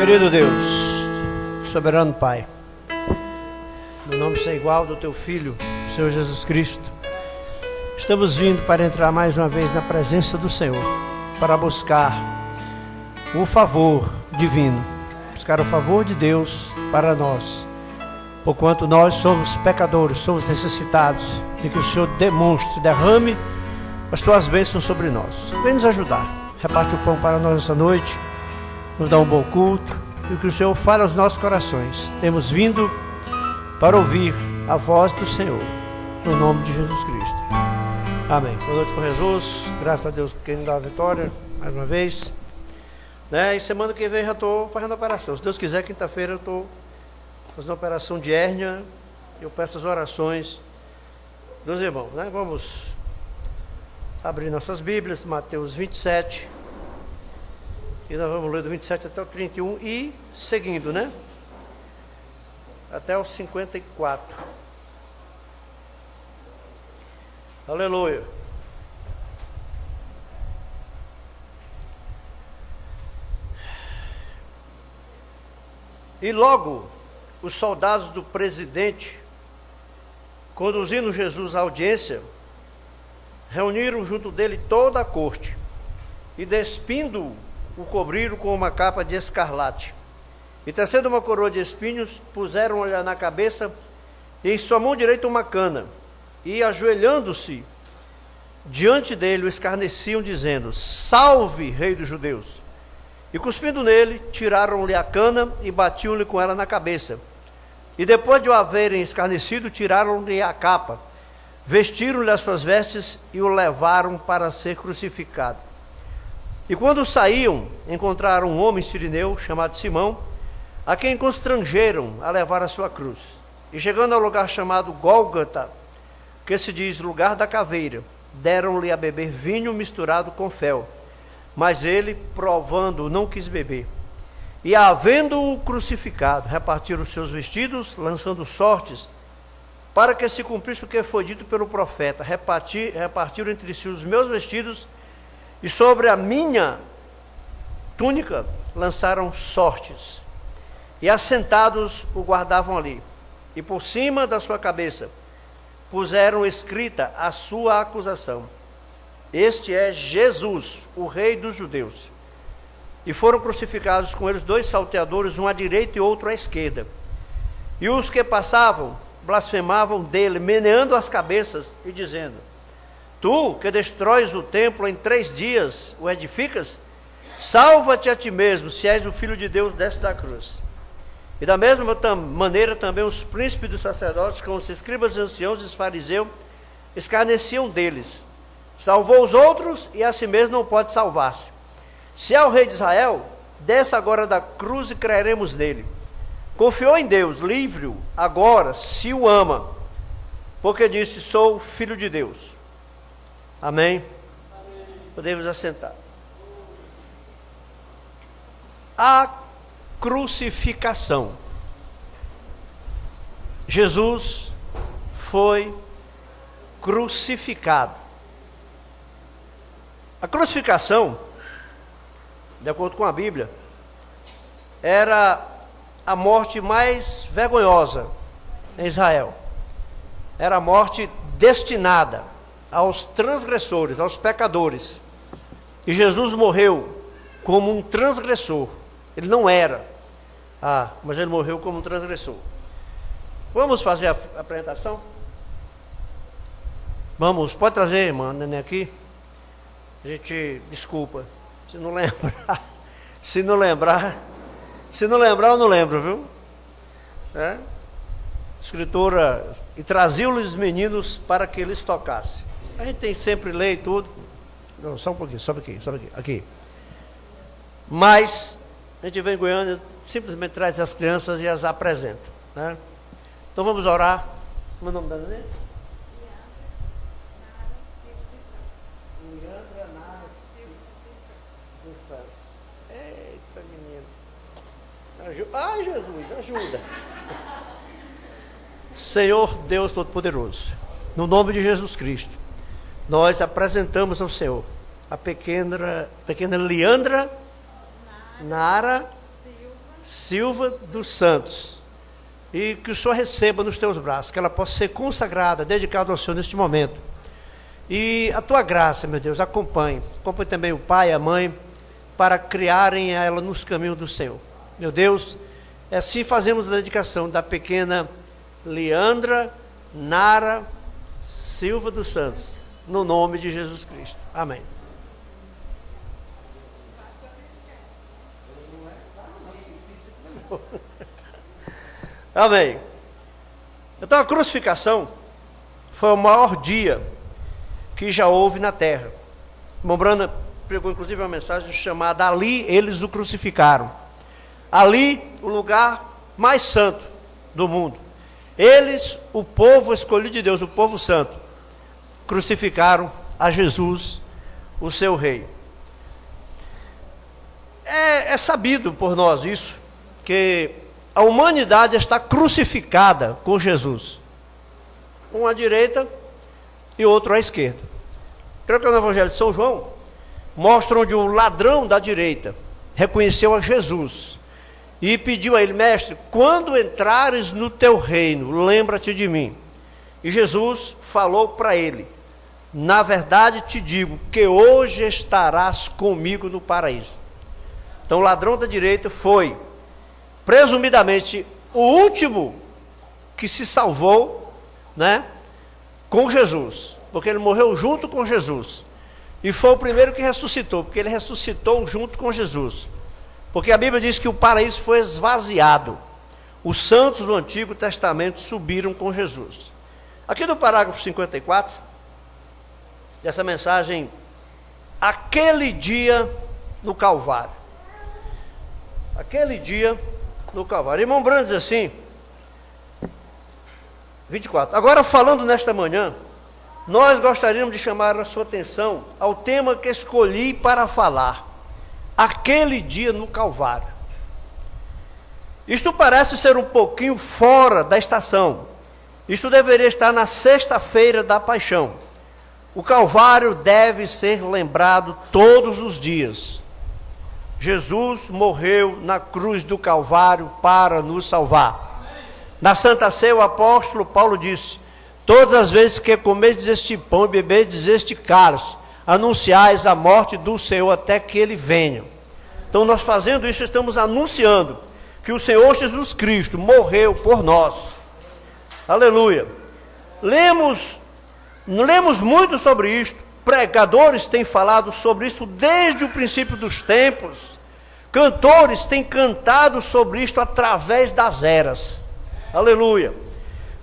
Querido Deus, soberano Pai, no nome sem igual do Teu Filho, Senhor Jesus Cristo, estamos vindo para entrar mais uma vez na presença do Senhor, para buscar o favor divino, buscar o favor de Deus para nós, porquanto nós somos pecadores, somos necessitados de que o Senhor demonstre, derrame as Tuas bênçãos sobre nós. Vem nos ajudar, reparte o pão para nós essa noite, nos dá um bom culto e que o Senhor fale aos nossos corações. Temos vindo para ouvir a voz do Senhor, no nome de Jesus Cristo. Amém. Boa noite com Jesus, graças a Deus que nos dá a vitória, mais uma vez. E semana que vem já estou fazendo a operação. Se Deus quiser, quinta-feira eu estou fazendo a operação de hérnia. Eu peço as orações dos irmãos. Vamos abrir nossas Bíblias, Mateus 27. E nós vamos ler do 27 até o 31 e seguindo, até o 54. Aleluia. E logo os soldados do presidente, conduzindo Jesus à audiência, reuniram junto dele toda a corte e, despindo-o, o cobriram com uma capa de escarlate, e tecendo uma coroa de espinhos, puseram-lhe na cabeça, e em sua mão direita uma cana, e ajoelhando-se diante dele, o escarneciam, dizendo: Salve, Rei dos Judeus! E cuspindo nele, tiraram-lhe a cana e batiam-lhe com ela na cabeça. E depois de o haverem escarnecido, tiraram-lhe a capa, vestiram-lhe as suas vestes e o levaram para ser crucificado. E quando saíam, encontraram um homem sirineu, chamado Simão, a quem constrangeram a levar a sua cruz. E chegando ao lugar chamado Gólgota, que se diz lugar da caveira, deram-lhe a beber vinho misturado com fel. Mas ele, provando, não quis beber. E, havendo-o crucificado, repartiram os seus vestidos, lançando sortes, para que se cumprisse o que foi dito pelo profeta: repartiram entre si os meus vestidos, e sobre a minha túnica lançaram sortes. E assentados o guardavam ali. E por cima da sua cabeça puseram escrita a sua acusação: Este é Jesus, o Rei dos Judeus. E foram crucificados com eles 2 salteadores, um à direita e outro à esquerda. E os que passavam blasfemavam dele, meneando as cabeças e dizendo: Tu, que destróis o templo em 3 dias, o edificas, salva-te a ti mesmo, se és o Filho de Deus, desce da cruz. E da mesma maneira também os príncipes dos sacerdotes, com os escribas e anciãos e os fariseus, escarneciam deles. Salvou os outros e a si mesmo não pode salvar-se. Se é o Rei de Israel, desça agora da cruz e creremos nele. Confiou em Deus, livre-o agora, se o ama, porque disse: Sou filho de Deus. Amém? Podemos assentar. A crucificação. Jesus foi crucificado. A crucificação, de acordo com a Bíblia, era a morte mais vergonhosa em Israel. Era a morte destinada aos transgressores, aos pecadores. E Jesus morreu como um transgressor. Ele não era, mas ele morreu como um transgressor. Vamos fazer a apresentação? Vamos, pode trazer, irmã Nenê, aqui. A gente, desculpa, se não lembrar, eu não lembro, viu? Escritora, e traziam-lhes os meninos para que eles tocassem. A gente tem sempre lei e tudo. Não, só um pouquinho, aqui. Mas a gente vem em Goiânia, simplesmente traz as crianças e as apresenta. Então vamos orar. Como é o nome da neném? Leandra Nara dos Santos. Eita, menino. Ai, Jesus, ajuda. Senhor Deus Todo-Poderoso, no nome de Jesus Cristo, nós apresentamos ao Senhor a pequena Leandra Nara Silva dos Santos. E que o Senhor receba nos teus braços, que ela possa ser consagrada, dedicada ao Senhor neste momento. E a tua graça, meu Deus, acompanhe também o pai e a mãe, para criarem ela nos caminhos do Senhor. Meu Deus, assim fazemos a dedicação da pequena Leandra Nara Silva dos Santos, no nome de Jesus Cristo. Amém. Amém. Então a crucificação foi o maior dia que já houve na terra. O irmão Brana pregou inclusive uma mensagem chamada Ali Eles o Crucificaram. Ali, o lugar mais santo do mundo. Eles, o povo escolhido de Deus, o povo santo, crucificaram a Jesus, o seu rei. É sabido por nós isso, que a humanidade está crucificada com Jesus. Um à direita e outro à esquerda. Creio que no Evangelho de São João mostra onde o ladrão da direita reconheceu a Jesus e pediu a ele: mestre, quando entrares no teu reino, lembra-te de mim. E Jesus falou para ele: na verdade te digo que hoje estarás comigo no paraíso. Então o ladrão da direita foi presumidamente o último que se salvou, né, com Jesus, porque ele morreu junto com Jesus, e foi o primeiro que ressuscitou, porque ele ressuscitou junto com Jesus, porque a Bíblia diz que o paraíso foi esvaziado, os santos do Antigo Testamento subiram com Jesus. Aqui no parágrafo 54 dessa mensagem, aquele dia no Calvário, aquele dia no Calvário. Irmão Brando diz assim, 24. Agora, falando nesta manhã, nós gostaríamos de chamar a sua atenção ao tema que escolhi para falar: aquele dia no Calvário. Isto parece ser um pouquinho fora da estação. Isto deveria estar na sexta-feira da Paixão. O Calvário deve ser lembrado todos os dias. Jesus morreu na cruz do Calvário para nos salvar. Na Santa Ceia, o apóstolo Paulo disse: todas as vezes que comerdes este pão e beberdes este cálice, anunciais a morte do Senhor até que ele venha. Então, nós fazendo isso, estamos anunciando que o Senhor Jesus Cristo morreu por nós. Aleluia. Lemos muito sobre isto. Pregadores têm falado sobre isso desde o princípio dos tempos. Cantores têm cantado sobre isto através das eras. Aleluia.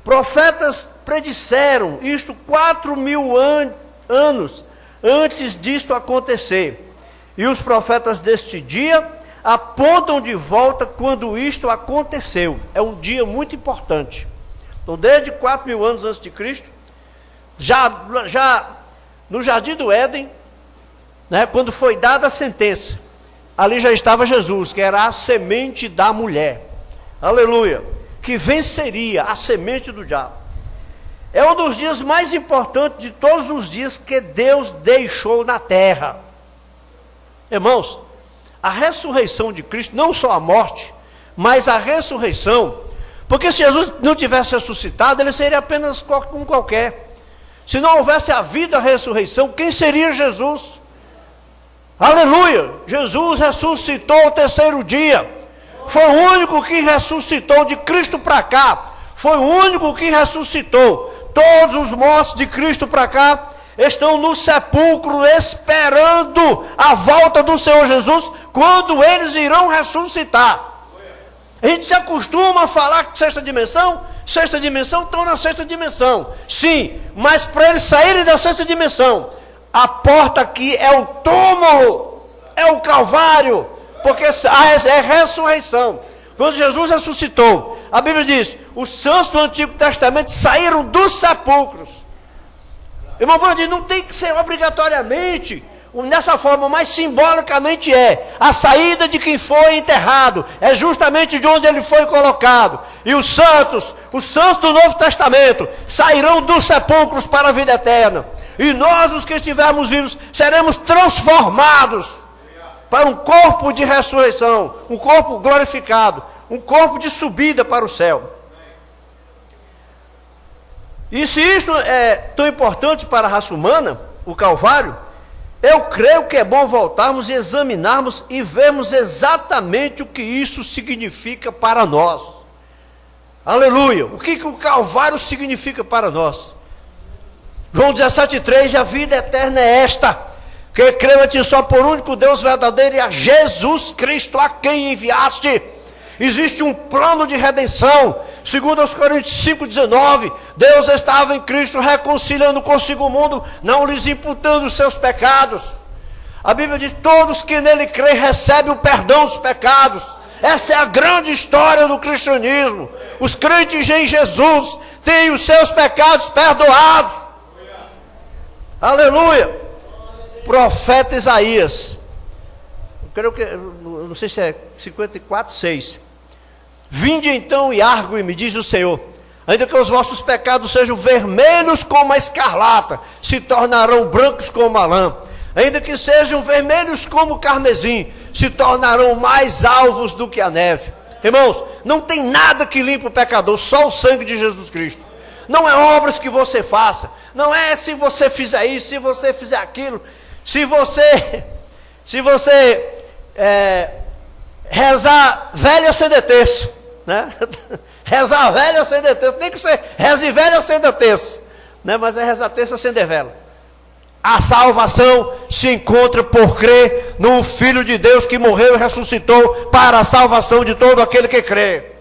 Profetas predisseram isto 4.000 anos antes disto acontecer. E os profetas deste dia apontam de volta quando isto aconteceu. É um dia muito importante. Então, desde 4.000 anos antes de Cristo, já no Jardim do Éden, né, quando foi dada a sentença, ali já estava Jesus, que era a semente da mulher. Aleluia. Que venceria a semente do diabo. É um dos dias mais importantes de todos os dias que Deus deixou na terra. Irmãos, a ressurreição de Cristo, não só a morte, mas a ressurreição, porque se Jesus não tivesse ressuscitado, ele seria apenas um qualquer. Se não houvesse a vida, a ressurreição, quem seria Jesus? Aleluia! Jesus ressuscitou ao terceiro dia. Foi o único que ressuscitou de Cristo para cá. Foi o único que ressuscitou. Todos os mortos de Cristo para cá estão no sepulcro esperando a volta do Senhor Jesus, quando eles irão ressuscitar. A gente se acostuma a falar que sexta dimensão estão na sexta dimensão. Sim, mas para eles saírem da sexta dimensão, a porta aqui é o túmulo, é o Calvário, porque é ressurreição. Quando Jesus ressuscitou, a Bíblia diz: os santos do Antigo Testamento saíram dos sepulcros. Irmão, não tem que ser obrigatoriamente nessa forma, mas simbolicamente a saída de quem foi enterrado, é justamente de onde ele foi colocado. E os santos do Novo Testamento, sairão dos sepulcros para a vida eterna. E nós, os que estivermos vivos, seremos transformados para um corpo de ressurreição, um corpo glorificado, um corpo de subida para o céu. E se isto é tão importante para a raça humana, o Calvário, eu creio que é bom voltarmos e examinarmos e vermos exatamente o que isso significa para nós. Aleluia! O que o Calvário significa para nós? João 17,3, a vida eterna é esta, que creu a ti só por único Deus verdadeiro e a Jesus Cristo a quem enviaste. Existe um plano de redenção. Segundo aos Coríntios 5,19, Deus estava em Cristo reconciliando consigo o mundo, não lhes imputando os seus pecados. A Bíblia diz, todos que nele creem recebem o perdão dos pecados. Essa é a grande história do cristianismo. Os crentes em Jesus têm os seus pecados perdoados. Aleluia! Profeta Isaías, eu creio que, não sei se é 54:6. Vinde então e argue-me, diz o Senhor, ainda que os vossos pecados sejam vermelhos como a escarlata, se tornarão brancos como a lã. Ainda que sejam vermelhos como o carmesim, se tornarão mais alvos do que a neve. Irmãos, não tem nada que limpe o pecador, só o sangue de Jesus Cristo. Não é obras que você faça, não é se você fizer isso, se você fizer aquilo, se você rezar velha acender terço, né? Rezar velha acender terço, tem que ser reze velha acender terço, né? Mas é rezar terço acender vela. A salvação se encontra por crer no Filho de Deus que morreu e ressuscitou para a salvação de todo aquele que crê.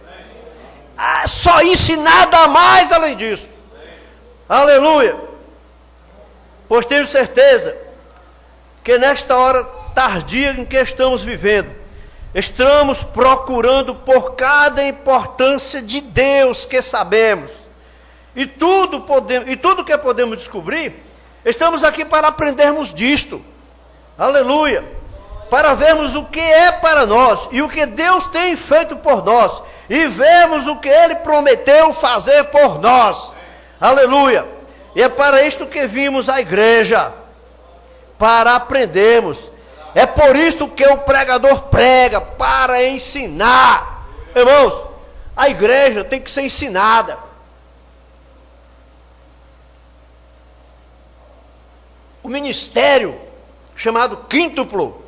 Só isso e nada mais além disso. Aleluia. Pois tenho certeza que nesta hora tardia em que estamos vivendo, estamos procurando por cada importância de Deus que sabemos, e tudo que podemos descobrir, estamos aqui para aprendermos disto. Aleluia. Para vermos o que é para nós e o que Deus tem feito por nós, e vermos o que Ele prometeu fazer por nós. Aleluia. E é para isto que vimos à igreja, para aprendermos. É por isto que o pregador prega, para ensinar. Irmãos, a igreja tem que ser ensinada. O ministério chamado quíntuplo,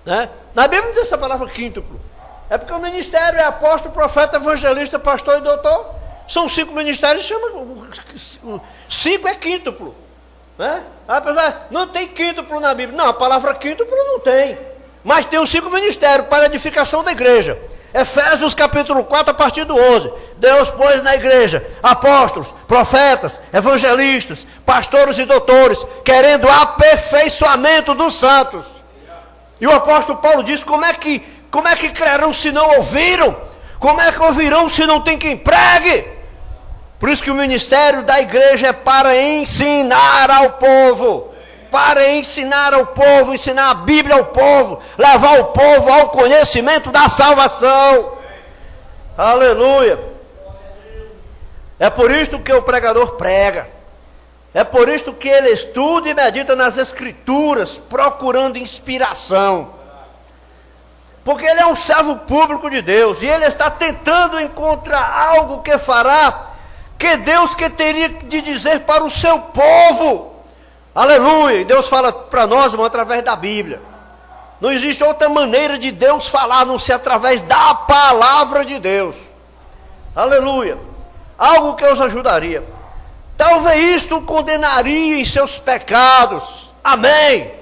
né? Na Bíblia não diz essa palavra quíntuplo. É porque o ministério é apóstolo, profeta, evangelista, pastor e doutor. São 5 ministérios, chama 5 é quíntuplo, né? Apesar, não tem quíntuplo na Bíblia. Não, a palavra quíntuplo não tem. Mas tem os 5 ministérios para a edificação da igreja. Efésios capítulo 4, a partir do 11. Deus pôs na igreja apóstolos, profetas, evangelistas, pastores e doutores, querendo aperfeiçoamento dos santos. E o apóstolo Paulo diz, como é que crerão se não ouviram? Como é que ouvirão se não tem quem pregue? Por isso que o ministério da igreja é para ensinar ao povo. Para ensinar ao povo, ensinar a Bíblia ao povo, levar o povo ao conhecimento da salvação. Aleluia. É por isto que o pregador prega. É por isto que ele estuda e medita nas Escrituras, procurando inspiração. Porque ele é um servo público de Deus, e ele está tentando encontrar algo que fará, que Deus que teria de dizer para o seu povo. Aleluia. E Deus fala para nós, irmão, através da Bíblia. Não existe outra maneira de Deus falar, a não ser através da palavra de Deus. Aleluia. Algo que os ajudaria. Talvez isto condenaria em seus pecados. Amém.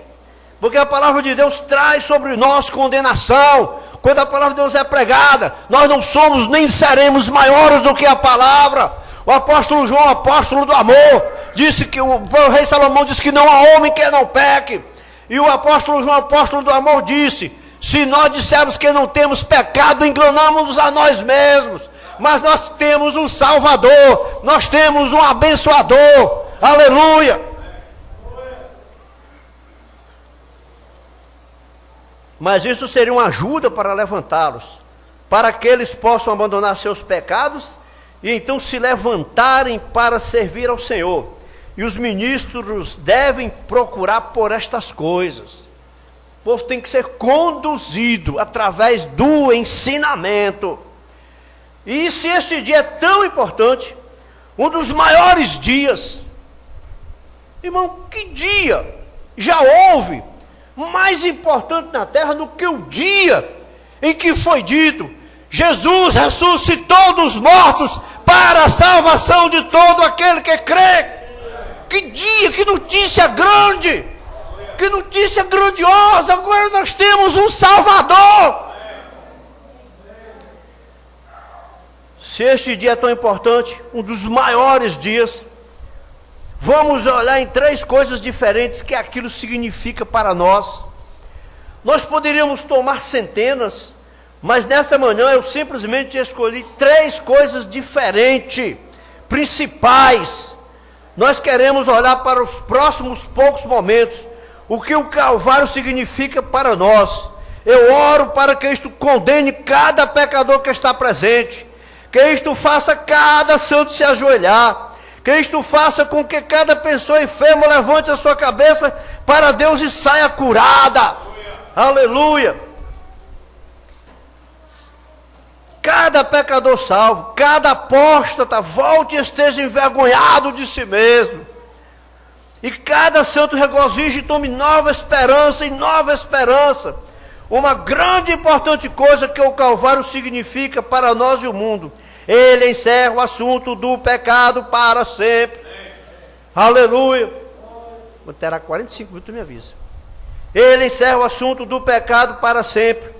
Porque a palavra de Deus traz sobre nós condenação. Quando a palavra de Deus é pregada, nós não somos nem seremos maiores do que a palavra. O apóstolo João, apóstolo do amor, disse que o rei Salomão disse que não há homem que não peque. E o apóstolo João, apóstolo do amor, disse: se nós dissermos que não temos pecado, enganamos-nos a nós mesmos. Mas nós temos um Salvador, nós temos um abençoador. Aleluia. Mas isso seria uma ajuda para levantá-los, para que eles possam abandonar seus pecados e então se levantarem para servir ao Senhor. E os ministros devem procurar por estas coisas. povo tem que ser conduzido através do ensinamento. E se este dia é tão importante, um dos maiores dias, irmão, que dia já houve mais importante na terra do que o dia em que foi dito: Jesus ressuscitou dos mortos para a salvação de todo aquele que crê. Que dia, que notícia grande, que notícia grandiosa. Agora nós temos um Salvador. Se este dia é tão importante, um dos maiores dias, vamos olhar em 3 coisas diferentes que aquilo significa para nós. Nós poderíamos tomar centenas, mas nessa manhã eu simplesmente escolhi 3 coisas diferentes, principais. Nós queremos olhar para os próximos poucos momentos, o que o Calvário significa para nós. Eu oro para que isto condene cada pecador que está presente, que isto faça cada santo se ajoelhar, que isto faça com que cada pessoa enferma levante a sua cabeça para Deus e saia curada. Aleluia! Cada pecador salvo, cada apóstata volte e esteja envergonhado de si mesmo. E cada santo regozije e tome nova esperança e nova esperança. Uma grande e importante coisa que o Calvário significa para nós e o mundo: ele encerra o assunto do pecado para sempre. Aleluia! Terá 45 minutos, me avisa. Ele encerra o assunto do pecado para sempre.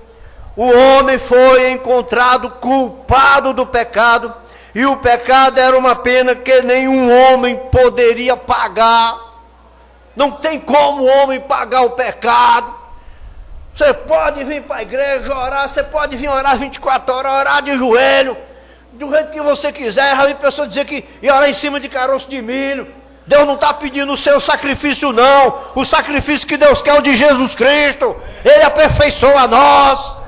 O homem foi encontrado culpado do pecado, e o pecado era uma pena que nenhum homem poderia pagar. Não tem como o homem pagar o pecado. Você pode vir para a igreja orar, você pode vir orar 24 horas, orar de joelho, do jeito que você quiser. Já vi pessoas dizer que ia orar em cima de caroço de milho. Deus não está pedindo o seu sacrifício, não. O sacrifício que Deus quer é o de Jesus Cristo. Ele aperfeiçoa nós.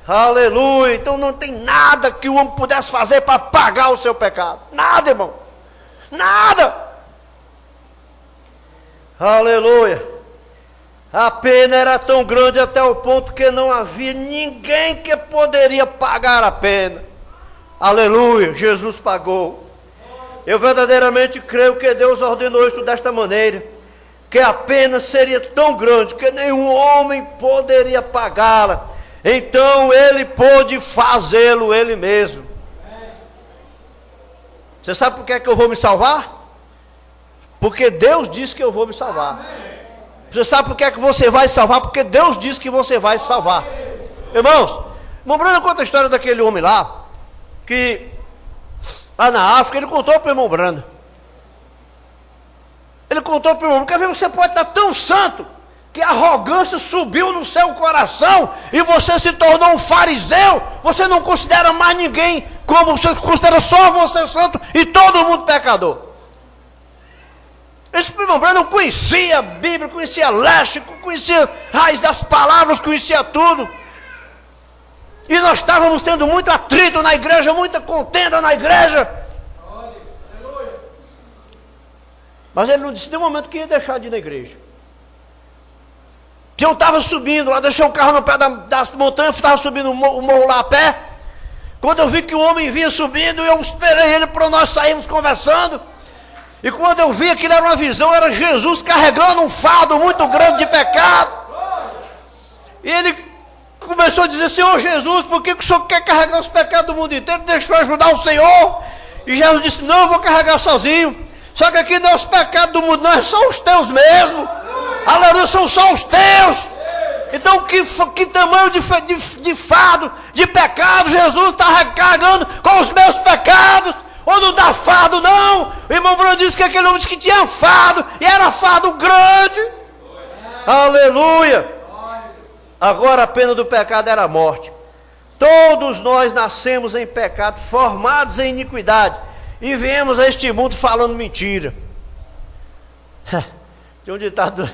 Aleluia. Então não tem nada que o homem pudesse fazer para pagar o seu pecado. Nada, irmão. Nada. Aleluia. A pena era tão grande até o ponto que não havia ninguém que poderia pagar a pena. Aleluia. Jesus pagou. Eu verdadeiramente creio que Deus ordenou isto desta maneira, que a pena seria tão grande que nenhum homem poderia pagá-la. Então ele pôde fazê-lo ele mesmo. Você sabe por que é que eu vou me salvar? Porque Deus disse que eu vou me salvar. Você sabe por que é que você vai salvar? Porque Deus disse que você vai se salvar. Irmãos, irmão Brando conta a história daquele homem lá, que lá na África, ele contou para o irmão Brando. Ele contou para o irmão: quer ver, você pode estar tão santo que a arrogância subiu no seu coração e você se tornou um fariseu. Você não considera mais ninguém, como você considera só você santo e todo mundo pecador. Esse irmão Brando não conhecia a Bíblia, conhecia léxico, conhecia a raiz das palavras, conhecia tudo. E nós estávamos tendo muito atrito na igreja, muita contenda na igreja. Mas ele não disse em nenhum momento que ia deixar de ir na igreja. Que eu estava subindo lá, deixei o carro no pé das montanhas, estava subindo o morro lá a pé. Quando eu vi que o homem vinha subindo, eu esperei ele para nós sairmos conversando. E quando eu vi que era uma visão, era Jesus carregando um fardo muito grande de pecado. E ele começou a dizer: Senhor Jesus, por que o Senhor quer carregar os pecados do mundo inteiro? Deixa eu ajudar o Senhor. E Jesus disse: não, eu vou carregar sozinho. Só que aqui não é os pecados do mundo, não, é só os teus mesmo. Aleluia, são só os teus. Então que tamanho de fardo, de pecado Jesus está carregando com os meus pecados? Ou não dá fardo, não? O irmão Bruno disse que aquele homem disse que tinha fardo, e era fardo grande. Aleluia. Agora a pena do pecado era a morte. Todos nós nascemos em pecado, formados em iniquidade, e viemos a este mundo falando mentira. Tinha um ditado do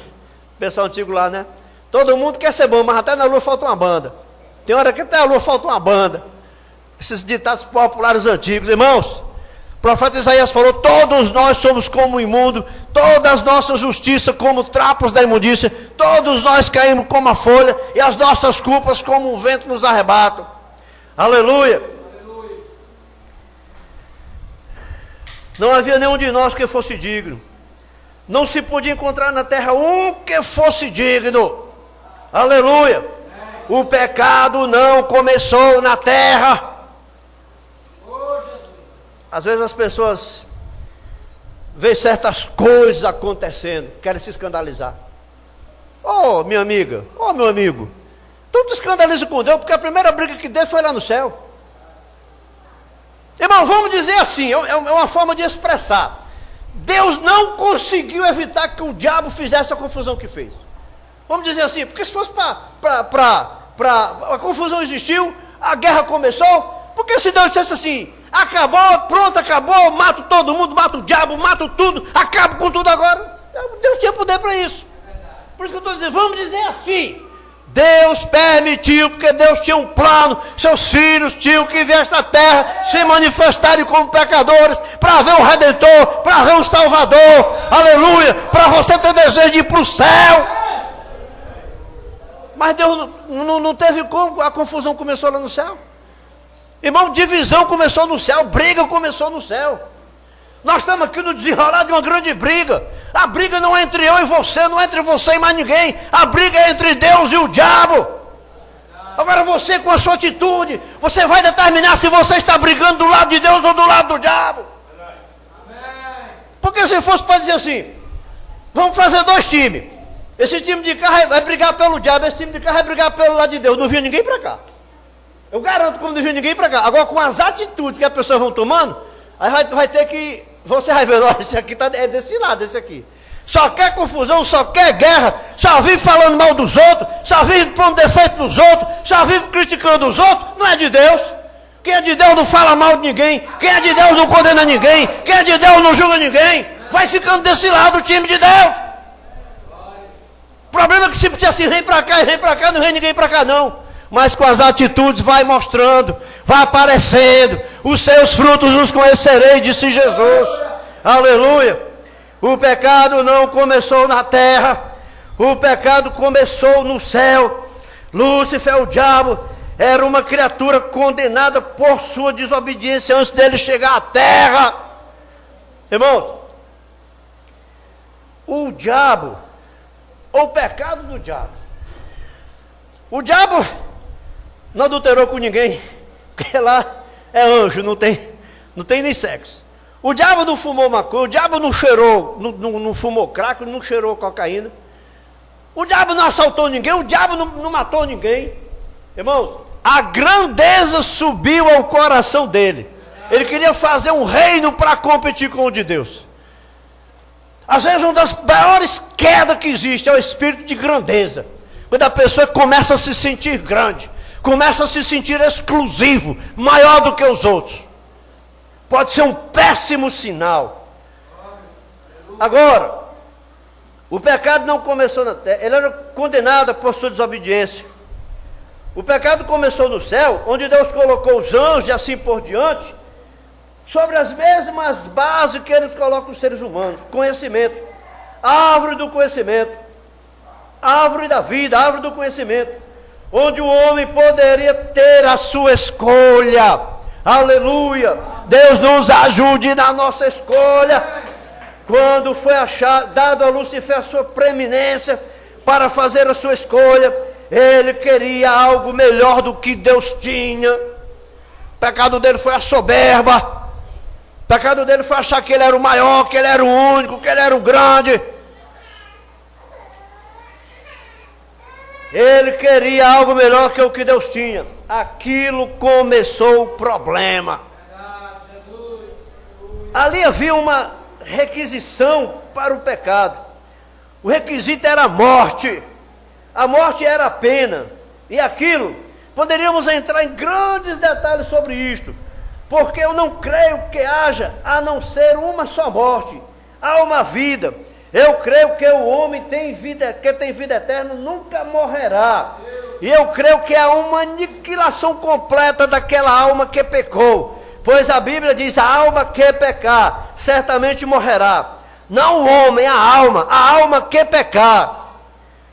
pessoal antigo lá, né? Todo mundo quer ser bom, mas até na lua falta uma banda. Tem hora que até na lua falta uma banda. Esses ditados populares antigos, irmãos. O profeta Isaías falou: todos nós somos como imundo, todas as nossas justiças como trapos da imundícia, todos nós caímos como a folha, e as nossas culpas como um vento nos arrebatam. Aleluia! Não havia nenhum de nós que fosse digno. Não se podia encontrar na terra um que fosse digno. Aleluia! O pecado não começou na terra. Às vezes as pessoas veem certas coisas acontecendo, querem se escandalizar. Oh, minha amiga, oh, meu amigo, tu te escandaliza com Deus, porque a primeira briga que deu foi lá no céu. Irmão, vamos dizer assim, é uma forma de expressar. Deus não conseguiu evitar que o diabo fizesse a confusão que fez. Vamos dizer assim, porque se fosse a confusão existiu, a guerra começou, porque se Deus dissesse assim, acabou, pronto, acabou, mato todo mundo, mato o diabo, mato tudo, acabo com tudo agora, Deus tinha poder para isso. Por isso que eu estou dizendo, vamos dizer assim, Deus permitiu, porque Deus tinha um plano, seus filhos tinham que vir a esta terra, se manifestarem como pecadores, para ver o Redentor, para ver o Salvador, aleluia, para você ter desejo de ir para o céu. Mas Deus não teve como, a confusão começou lá no céu. Irmão, divisão começou no céu, briga começou no céu. Nós estamos aqui no desenrolar de uma grande briga. A briga não é entre eu e você, não é entre você e mais ninguém. A briga é entre Deus e o diabo. Agora você, com a sua atitude, você vai determinar se você está brigando do lado de Deus ou do lado do diabo. Porque se fosse para dizer assim, vamos fazer 2 times. Esse time de cá vai brigar pelo diabo, esse time de cá vai brigar pelo lado de Deus. Não vinha ninguém para cá. Eu garanto que não vinha ninguém para cá. Agora, com as atitudes que as pessoas vão tomando, aí vai ter que... Você vai ver, esse aqui é desse lado, esse aqui. Só quer confusão, só quer guerra, só vive falando mal dos outros, só vive pondo defeito nos outros, só vive criticando os outros. Não é de Deus. Quem é de Deus não fala mal de ninguém. Quem é de Deus não condena ninguém. Quem é de Deus não julga ninguém. Vai ficando desse lado o time de Deus. O problema é que se assim, vem para cá, não vem ninguém para cá não. Mas com as atitudes vai mostrando, vai aparecendo, os seus frutos os conhecerei, disse Jesus. Aleluia. O pecado não começou na terra, o pecado começou no céu. Lúcifer, o diabo, era uma criatura condenada por sua desobediência antes dele chegar à terra. Irmãos, o diabo, o pecado do diabo, o diabo não adulterou com ninguém, porque lá é anjo, não tem nem sexo. O diabo não fumou maconha, o diabo não cheirou, não fumou crack, não cheirou cocaína. O diabo não assaltou ninguém, o diabo não matou ninguém. Irmãos, a grandeza subiu ao coração dele. Ele queria fazer um reino para competir com o de Deus. Às vezes uma das maiores quedas que existe é o espírito de grandeza. Quando a pessoa começa a se sentir grande, começa a se sentir exclusivo, maior do que os outros. Pode ser um péssimo sinal. Agora, o pecado não começou na terra, ele era condenado por sua desobediência. O pecado começou no céu, onde Deus colocou os anjos e assim por diante, sobre as mesmas bases que eles colocam os seres humanos. Conhecimento, árvore do conhecimento, árvore da vida, árvore do conhecimento, onde o homem poderia ter a sua escolha. Aleluia! Deus nos ajude na nossa escolha. Quando foi dado a Lúcifer a sua preeminência para fazer a sua escolha, ele queria algo melhor do que Deus tinha. O pecado dele foi a soberba. O pecado dele foi achar que ele era o maior, que ele era o único, que ele era o grande. Ele queria algo melhor que o que Deus tinha. Aquilo começou o problema. Ali havia uma requisição para o pecado. O requisito era a morte. A morte era a pena. E aquilo, poderíamos entrar em grandes detalhes sobre isto, porque eu não creio que haja, a não ser uma só morte. Há uma vida. Eu creio que o homem tem vida, que tem vida eterna, nunca morrerá. E eu creio que há uma aniquilação completa daquela alma que pecou. Pois a Bíblia diz: a alma que pecar, certamente morrerá. Não o homem, a alma que pecar.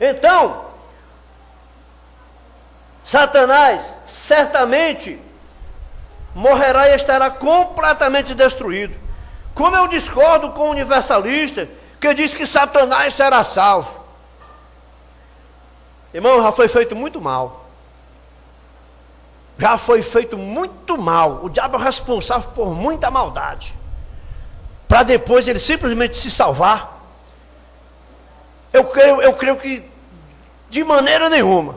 Então, Satanás certamente morrerá e estará completamente destruído. Como eu discordo com o universalista, que diz que Satanás será salvo. Irmão, já foi feito muito mal. Já foi feito muito mal. O diabo é responsável por muita maldade, para depois ele simplesmente se salvar. Eu creio que de maneira nenhuma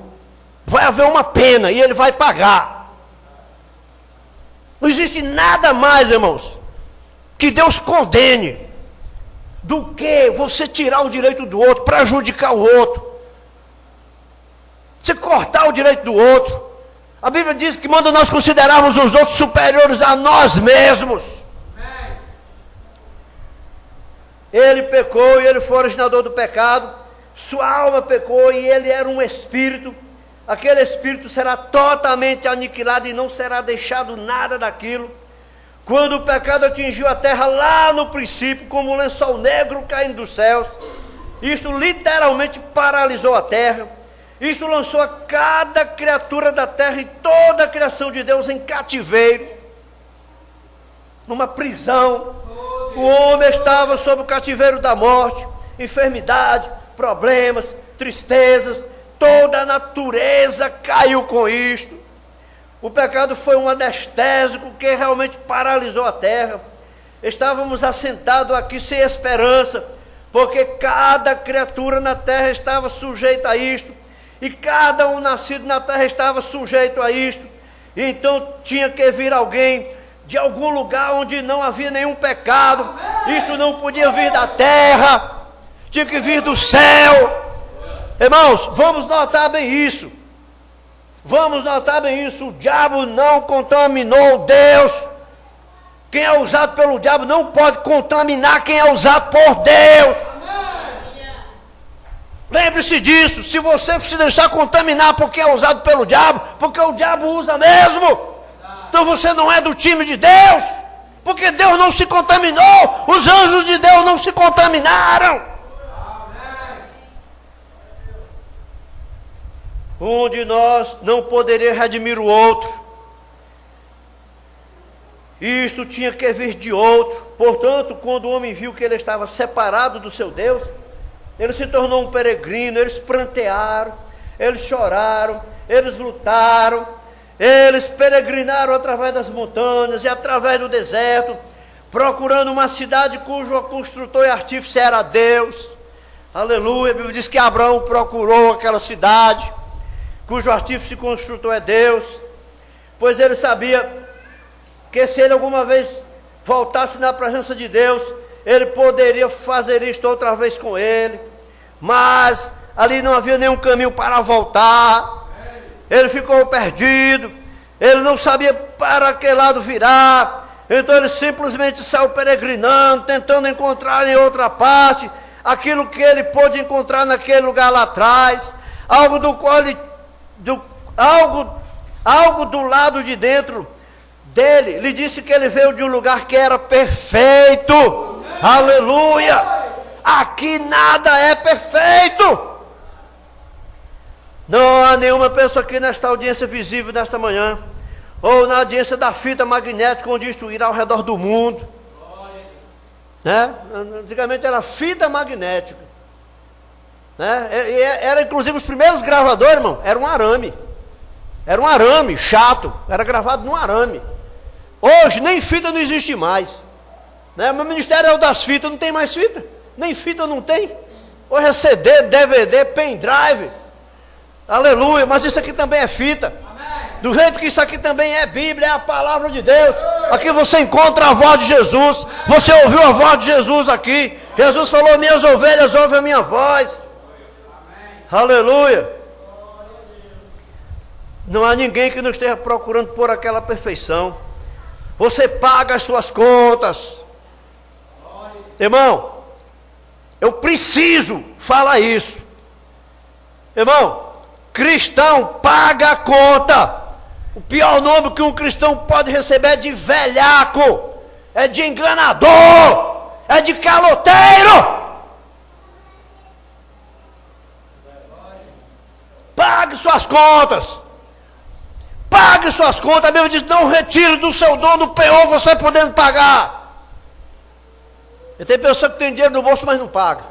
vai haver uma pena e ele vai pagar. Não existe nada mais, irmãos, que Deus condene do que você tirar o direito do outro, prejudicar o outro, você cortar o direito do outro. A Bíblia diz que manda nós considerarmos os outros superiores a nós mesmos. Ele pecou e ele foi originador do pecado. Sua alma pecou e ele era um espírito. Aquele espírito será totalmente aniquilado e não será deixado nada daquilo. Quando o pecado atingiu a terra lá no princípio, como um lençol negro caindo dos céus, isto literalmente paralisou a terra. Isto lançou a cada criatura da terra e toda a criação de Deus em cativeiro, numa prisão. O homem estava sob o cativeiro da morte, enfermidade, problemas, tristezas, toda a natureza caiu com isto. O pecado foi um anestésico que realmente paralisou a terra. Estávamos assentados aqui sem esperança, porque cada criatura na terra estava sujeita a isto, e cada um nascido na terra estava sujeito a isto. Então tinha que vir alguém de algum lugar onde não havia nenhum pecado. Isto não podia vir da terra, tinha que vir do céu. Irmãos, vamos notar bem isso. Vamos notar bem isso. O diabo não contaminou Deus. Quem é usado pelo diabo não pode contaminar quem é usado por Deus. Lembre-se disso. Se você se deixar contaminar por quem é usado pelo diabo, porque o diabo usa mesmo, então você não é do time de Deus, porque Deus não se contaminou, os anjos de Deus não se contaminaram. Um de nós não poderia redimir o outro. Isto tinha que vir de outro. Portanto, quando o homem viu que ele estava separado do seu Deus, ele se tornou um peregrino. Eles prantearam, eles choraram, eles lutaram, eles peregrinaram através das montanhas e através do deserto, procurando uma cidade cujo construtor e artífice era Deus. Aleluia. A Bíblia diz que Abraão procurou aquela cidade, cujo artífice e construtor é Deus, pois ele sabia que se ele alguma vez voltasse na presença de Deus, ele poderia fazer isto outra vez com ele, mas ali não havia nenhum caminho para voltar. Ele ficou perdido, ele não sabia para que lado virar, então ele simplesmente saiu peregrinando, tentando encontrar em outra parte aquilo que ele pôde encontrar naquele lugar lá atrás, algo do qual ele algo do lado de dentro dele lhe disse que ele veio de um lugar que era perfeito. Aleluia! Aqui nada é perfeito. Não há nenhuma pessoa aqui nesta audiência visível nesta manhã, ou na audiência da fita magnética, onde isto irá ao redor do mundo, né? Antigamente era fita magnética, né? Era inclusive os primeiros gravadores, irmão, era um arame chato, era gravado num arame. Hoje nem fita não existe mais, né? Meu ministério é o das fitas, não tem mais fita, nem fita não tem. Hoje é CD, DVD, pendrive. Aleluia, mas isso aqui também é fita. Amém. Do jeito que isso aqui também é Bíblia, é a palavra de Deus. Aqui você encontra a voz de Jesus. Você ouviu a voz de Jesus aqui. Jesus falou: minhas ovelhas ouvem a minha voz. Amém. Aleluia. Não há ninguém que não esteja procurando por aquela perfeição. Você paga as suas contas. Irmão, eu preciso falar isso. Irmão, cristão paga a conta. O pior nome que um cristão pode receber é de velhaco, é de enganador, é de caloteiro. Pague suas contas. Pague suas contas. A Bíblia diz: não retire do seu dono o penhor, você podendo pagar. E tem pessoa que tem dinheiro no bolso, mas não paga.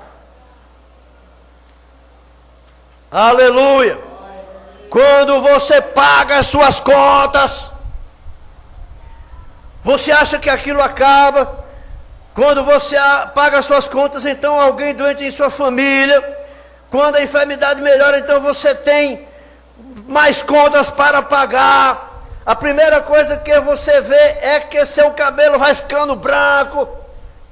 Aleluia. Quando você paga as suas contas, você acha que aquilo acaba. Quando você paga as suas contas, então alguém doente em sua família. Quando a enfermidade melhora, então você tem mais contas para pagar. A primeira coisa que você vê é que seu cabelo vai ficando branco.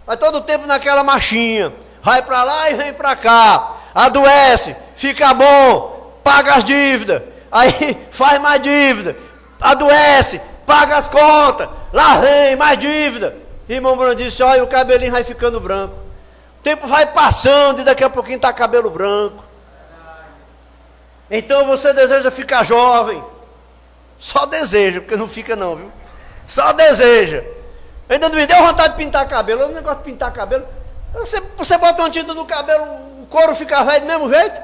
Vai todo o tempo naquela marchinha. Vai para lá e vem para cá. Adoece, fica bom, paga as dívidas. Aí faz mais dívida. Adoece, paga as contas. Lá vem mais dívida. Irmão Bruno disse: olha, o cabelinho vai ficando branco. O tempo vai passando e daqui a pouquinho está cabelo branco. Então você deseja ficar jovem. Só deseja, porque não fica não, viu? Só deseja. Ainda não me deu vontade de pintar cabelo. Eu não gosto de pintar cabelo. Você bota uma tinta no cabelo, o couro fica velho do mesmo jeito.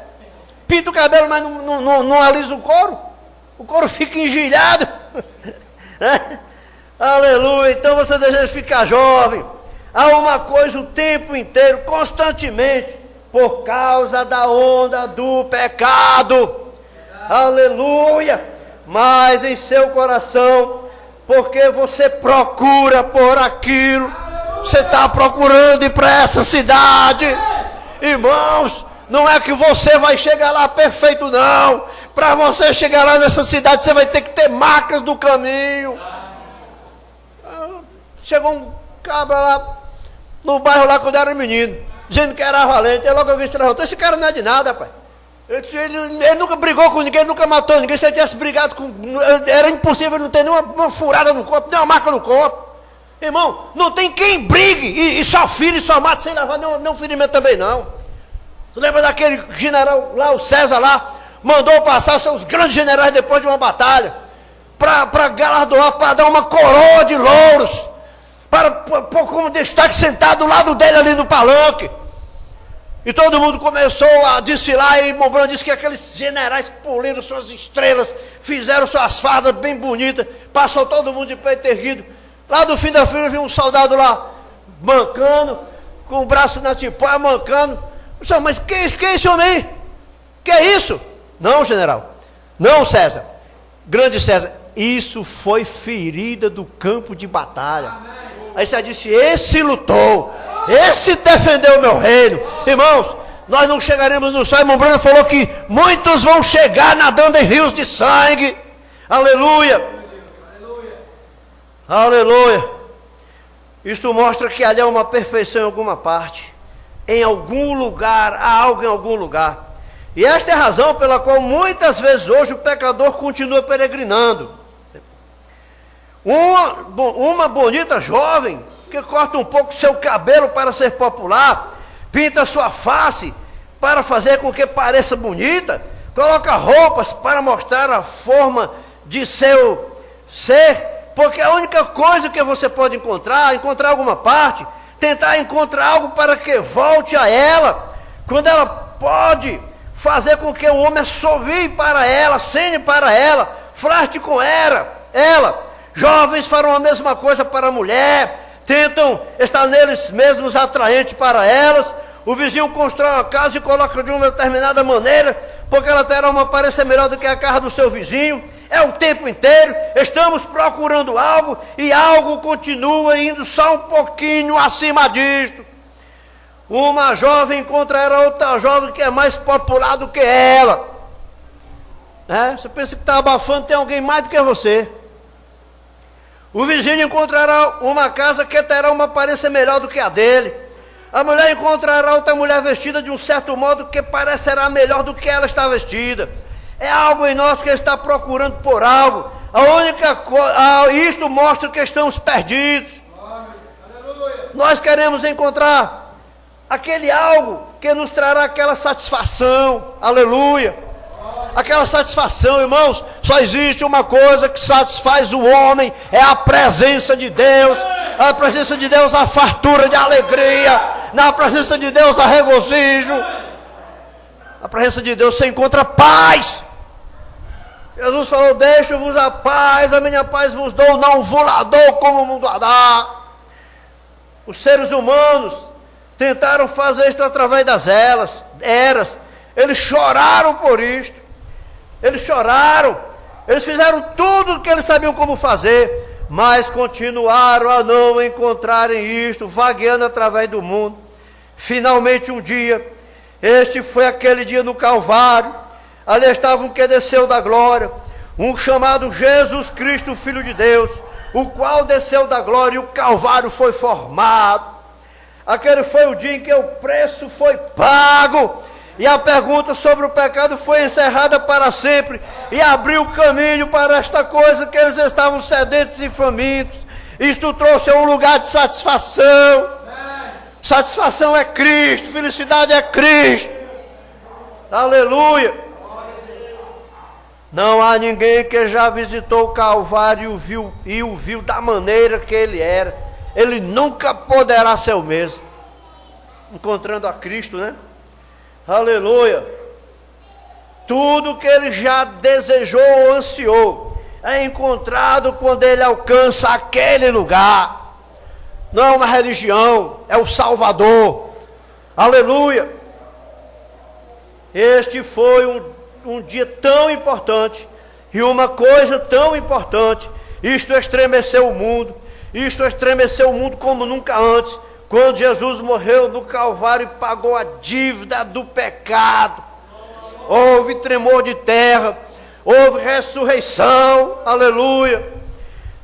Pinta o cabelo, mas não alisa o couro. O couro fica engilhado. Aleluia. Então você deseja ficar jovem. Há uma coisa o tempo inteiro, constantemente, por causa da onda do pecado. Aleluia. Mas em seu coração, porque você procura por aquilo, você está procurando ir para essa cidade. Irmãos, não é que você vai chegar lá perfeito, não. Para você chegar lá nessa cidade, você vai ter que ter marcas do caminho. Chegou um cabra lá no bairro lá quando era menino, dizendo que era valente. Aí logo alguém se levantou: esse cara não é de nada, rapaz. Ele nunca brigou com ninguém, nunca matou ninguém. Se ele tivesse brigado com... era impossível não ter nenhuma furada no corpo, nenhuma marca no corpo. Irmão, não tem quem brigue e só fire e só mate sem levar nenhum ferimento também não. Tu lembra daquele general lá, o César lá, mandou passar seus grandes generais depois de uma batalha, para galardoar, para dar uma coroa de louros, para pôr como destaque sentado do lado dele ali no palanque. E todo mundo começou a desfilar, e Mobrão disse que aqueles generais poliram suas estrelas, fizeram suas fardas bem bonitas, passou todo mundo de peito erguido. Lá do fim da fila viu um soldado lá, mancando, com o braço na tipóia, mancando. Eu disse: mas que é esse homem aí? Que é isso? Não, general. Não, César. Grande César. Isso foi ferida do campo de batalha. Amém. Aí você disse: esse lutou. Esse defendeu o meu reino. Irmãos, nós não chegaremos no céu. Irmão Bruno falou que muitos vão chegar nadando em rios de sangue. Aleluia. Aleluia. Isto mostra que ali há uma perfeição em alguma parte. Em algum lugar, há algo em algum lugar. E esta é a razão pela qual muitas vezes hoje o pecador continua peregrinando. Uma bonita jovem que corta um pouco seu cabelo para ser popular, pinta sua face para fazer com que pareça bonita, coloca roupas para mostrar a forma de seu ser, porque a única coisa que você pode encontrar alguma parte, tentar encontrar algo para que volte a ela, quando ela pode fazer com que o homem assovie para ela, cene para ela, flerte com ela. Jovens farão a mesma coisa para a mulher, tentam estar neles mesmos atraentes para elas. O vizinho constrói uma casa e coloca de uma determinada maneira, porque ela terá uma aparência melhor do que a casa do seu vizinho. É o tempo inteiro, estamos procurando algo, e algo continua indo só um pouquinho acima disto. Uma jovem encontrará outra jovem que é mais popular do que ela. Você pensa que está abafando, tem alguém mais do que você. O vizinho encontrará uma casa que terá uma aparência melhor do que a dele. A mulher encontrará outra mulher vestida de um certo modo que parecerá melhor do que ela está vestida. É algo em nós que está procurando por algo. Isto mostra que estamos perdidos. Nós queremos encontrar aquele algo que nos trará aquela satisfação. Aleluia. Aquela satisfação, irmãos, só existe uma coisa que satisfaz o homem, é a presença de Deus. A presença de Deus, a fartura de alegria. Na presença de Deus, a regozijo. Na presença de Deus você encontra paz. Jesus falou: deixo-vos a paz, a minha paz vos dou, não vos la dou como o mundo a dá. Os seres humanos tentaram fazer isto através das eras. Eles choraram por isto. Eles choraram. Eles fizeram tudo o que eles sabiam como fazer, mas continuaram a não encontrarem isto, vagueando através do mundo. Finalmente um dia, este foi aquele dia no Calvário. Ali estava um que desceu da glória, um chamado Jesus Cristo, Filho de Deus, o qual desceu da glória e o Calvário foi formado. Aquele foi o dia em que o preço foi pago, e a pergunta sobre o pecado foi encerrada para sempre, e abriu o caminho para esta coisa que eles estavam sedentos e famintos. Isto trouxe a um lugar de satisfação. Satisfação é Cristo, felicidade é Cristo. Aleluia. Não há ninguém que já visitou o Calvário e o viu da maneira que ele era. Ele nunca poderá ser o mesmo. Encontrando a Cristo, né? Aleluia. Tudo que ele já desejou ou ansiou é encontrado quando ele alcança aquele lugar. Não é uma religião, é o Salvador. Aleluia. Este foi um dia tão importante e uma coisa tão importante. Isto estremeceu o mundo. Isto estremeceu o mundo como nunca antes, quando Jesus morreu no Calvário e pagou a dívida do pecado. Houve tremor de terra, houve ressurreição, aleluia.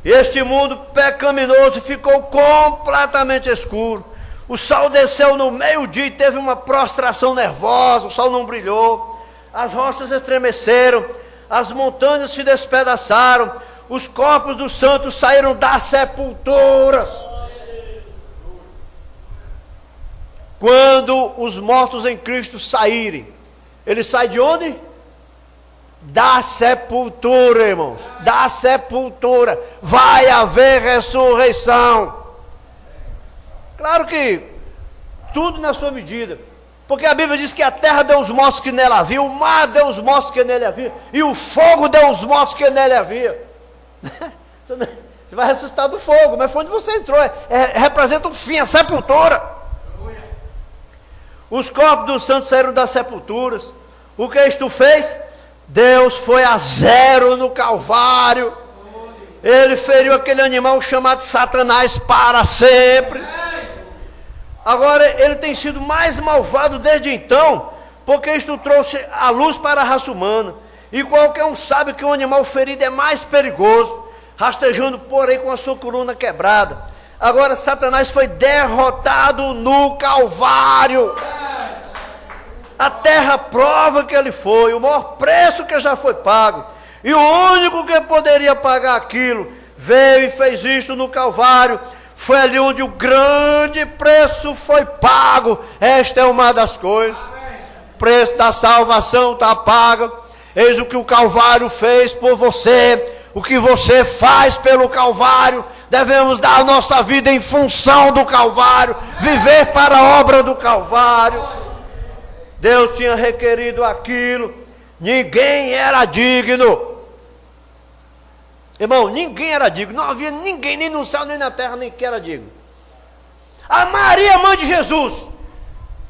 Este mundo pecaminoso ficou completamente escuro. O sol desceu no meio-dia e teve uma prostração nervosa, o sol não brilhou. As rochas estremeceram, as montanhas se despedaçaram, os corpos dos santos saíram das sepulturas. Quando os mortos em Cristo saírem, eles saem de onde? Da sepultura, irmãos. Da sepultura. Vai haver ressurreição. Claro que tudo na sua medida. Porque a Bíblia diz que a terra deu os mortos que nela havia, o mar deu os mortos que nele havia, e o fogo deu os mortos que nele havia. Você vai ressuscitar do fogo, mas foi onde você entrou. Representa o fim, a sepultura. Os corpos dos santos saíram das sepulturas. O que isto fez? Deus foi a zero no Calvário. Ele feriu aquele animal chamado Satanás para sempre. Agora ele tem sido mais malvado desde então, porque isto trouxe a luz para a raça humana. E qualquer um sabe que um animal ferido é mais perigoso, rastejando por aí com a sua coluna quebrada. Agora Satanás foi derrotado no Calvário. A terra prova que ele foi, o maior preço que já foi pago. E o único que poderia pagar aquilo, veio e fez isto no Calvário. Foi ali onde o grande preço foi pago. Esta é uma das coisas. O preço da salvação está pago. Eis o que o Calvário fez por você. O que você faz pelo Calvário. Devemos dar a nossa vida em função do Calvário. Viver para a obra do Calvário. Deus tinha requerido aquilo. Ninguém era digno. Irmão, ninguém era digno. Não havia ninguém, nem no céu, nem na terra, nem que era digno. A Maria, mãe de Jesus.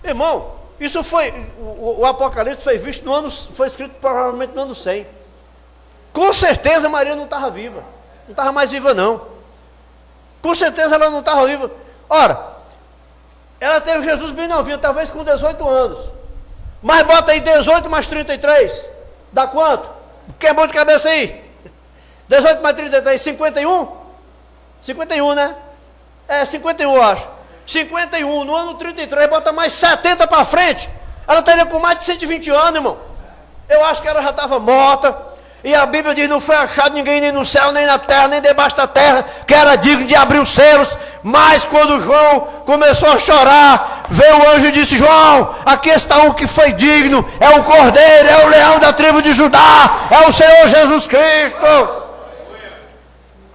Irmão, isso foi, o Apocalipse foi visto no ano, foi escrito provavelmente no ano 100. Com certeza Maria não estava viva. Não estava mais viva não. Com certeza ela não estava viva. Ora, ela teve Jesus bem novinha, talvez com 18 anos. Mas bota aí 18 mais 33. Dá quanto? Quem é bom de cabeça aí? 18 mais 33, 51? 51, né? 51 eu acho. 51, no ano 33, bota mais 70 para frente. Ela estaria com mais de 120 anos, irmão. Eu acho que ela já estava morta. E a Bíblia diz, não foi achado ninguém nem no céu, nem na terra, nem debaixo da terra, que era digno de abrir os selos. Mas quando João começou a chorar, veio o anjo e disse: João, aqui está um que foi digno, é o Cordeiro, é o leão da tribo de Judá, é o Senhor Jesus Cristo.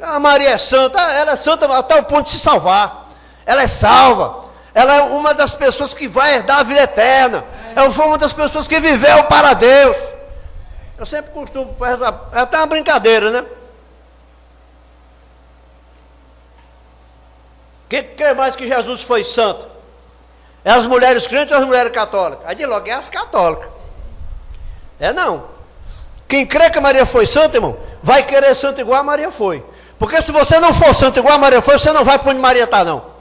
A Maria é santa, ela é santa até o ponto de se salvar. Ela é salva, ela é uma das pessoas que vai herdar a vida eterna. Ela foi uma das pessoas que viveu para Deus. Eu sempre costumo fazer até uma brincadeira, né? Quem crê mais que Jesus foi santo? É as mulheres crentes ou as mulheres católicas? Aí de logo é as católicas. É não. Quem crê que Maria foi santa, irmão, vai querer santo igual a Maria foi. Porque se você não for santo igual a Maria foi, você não vai para onde Maria está, não.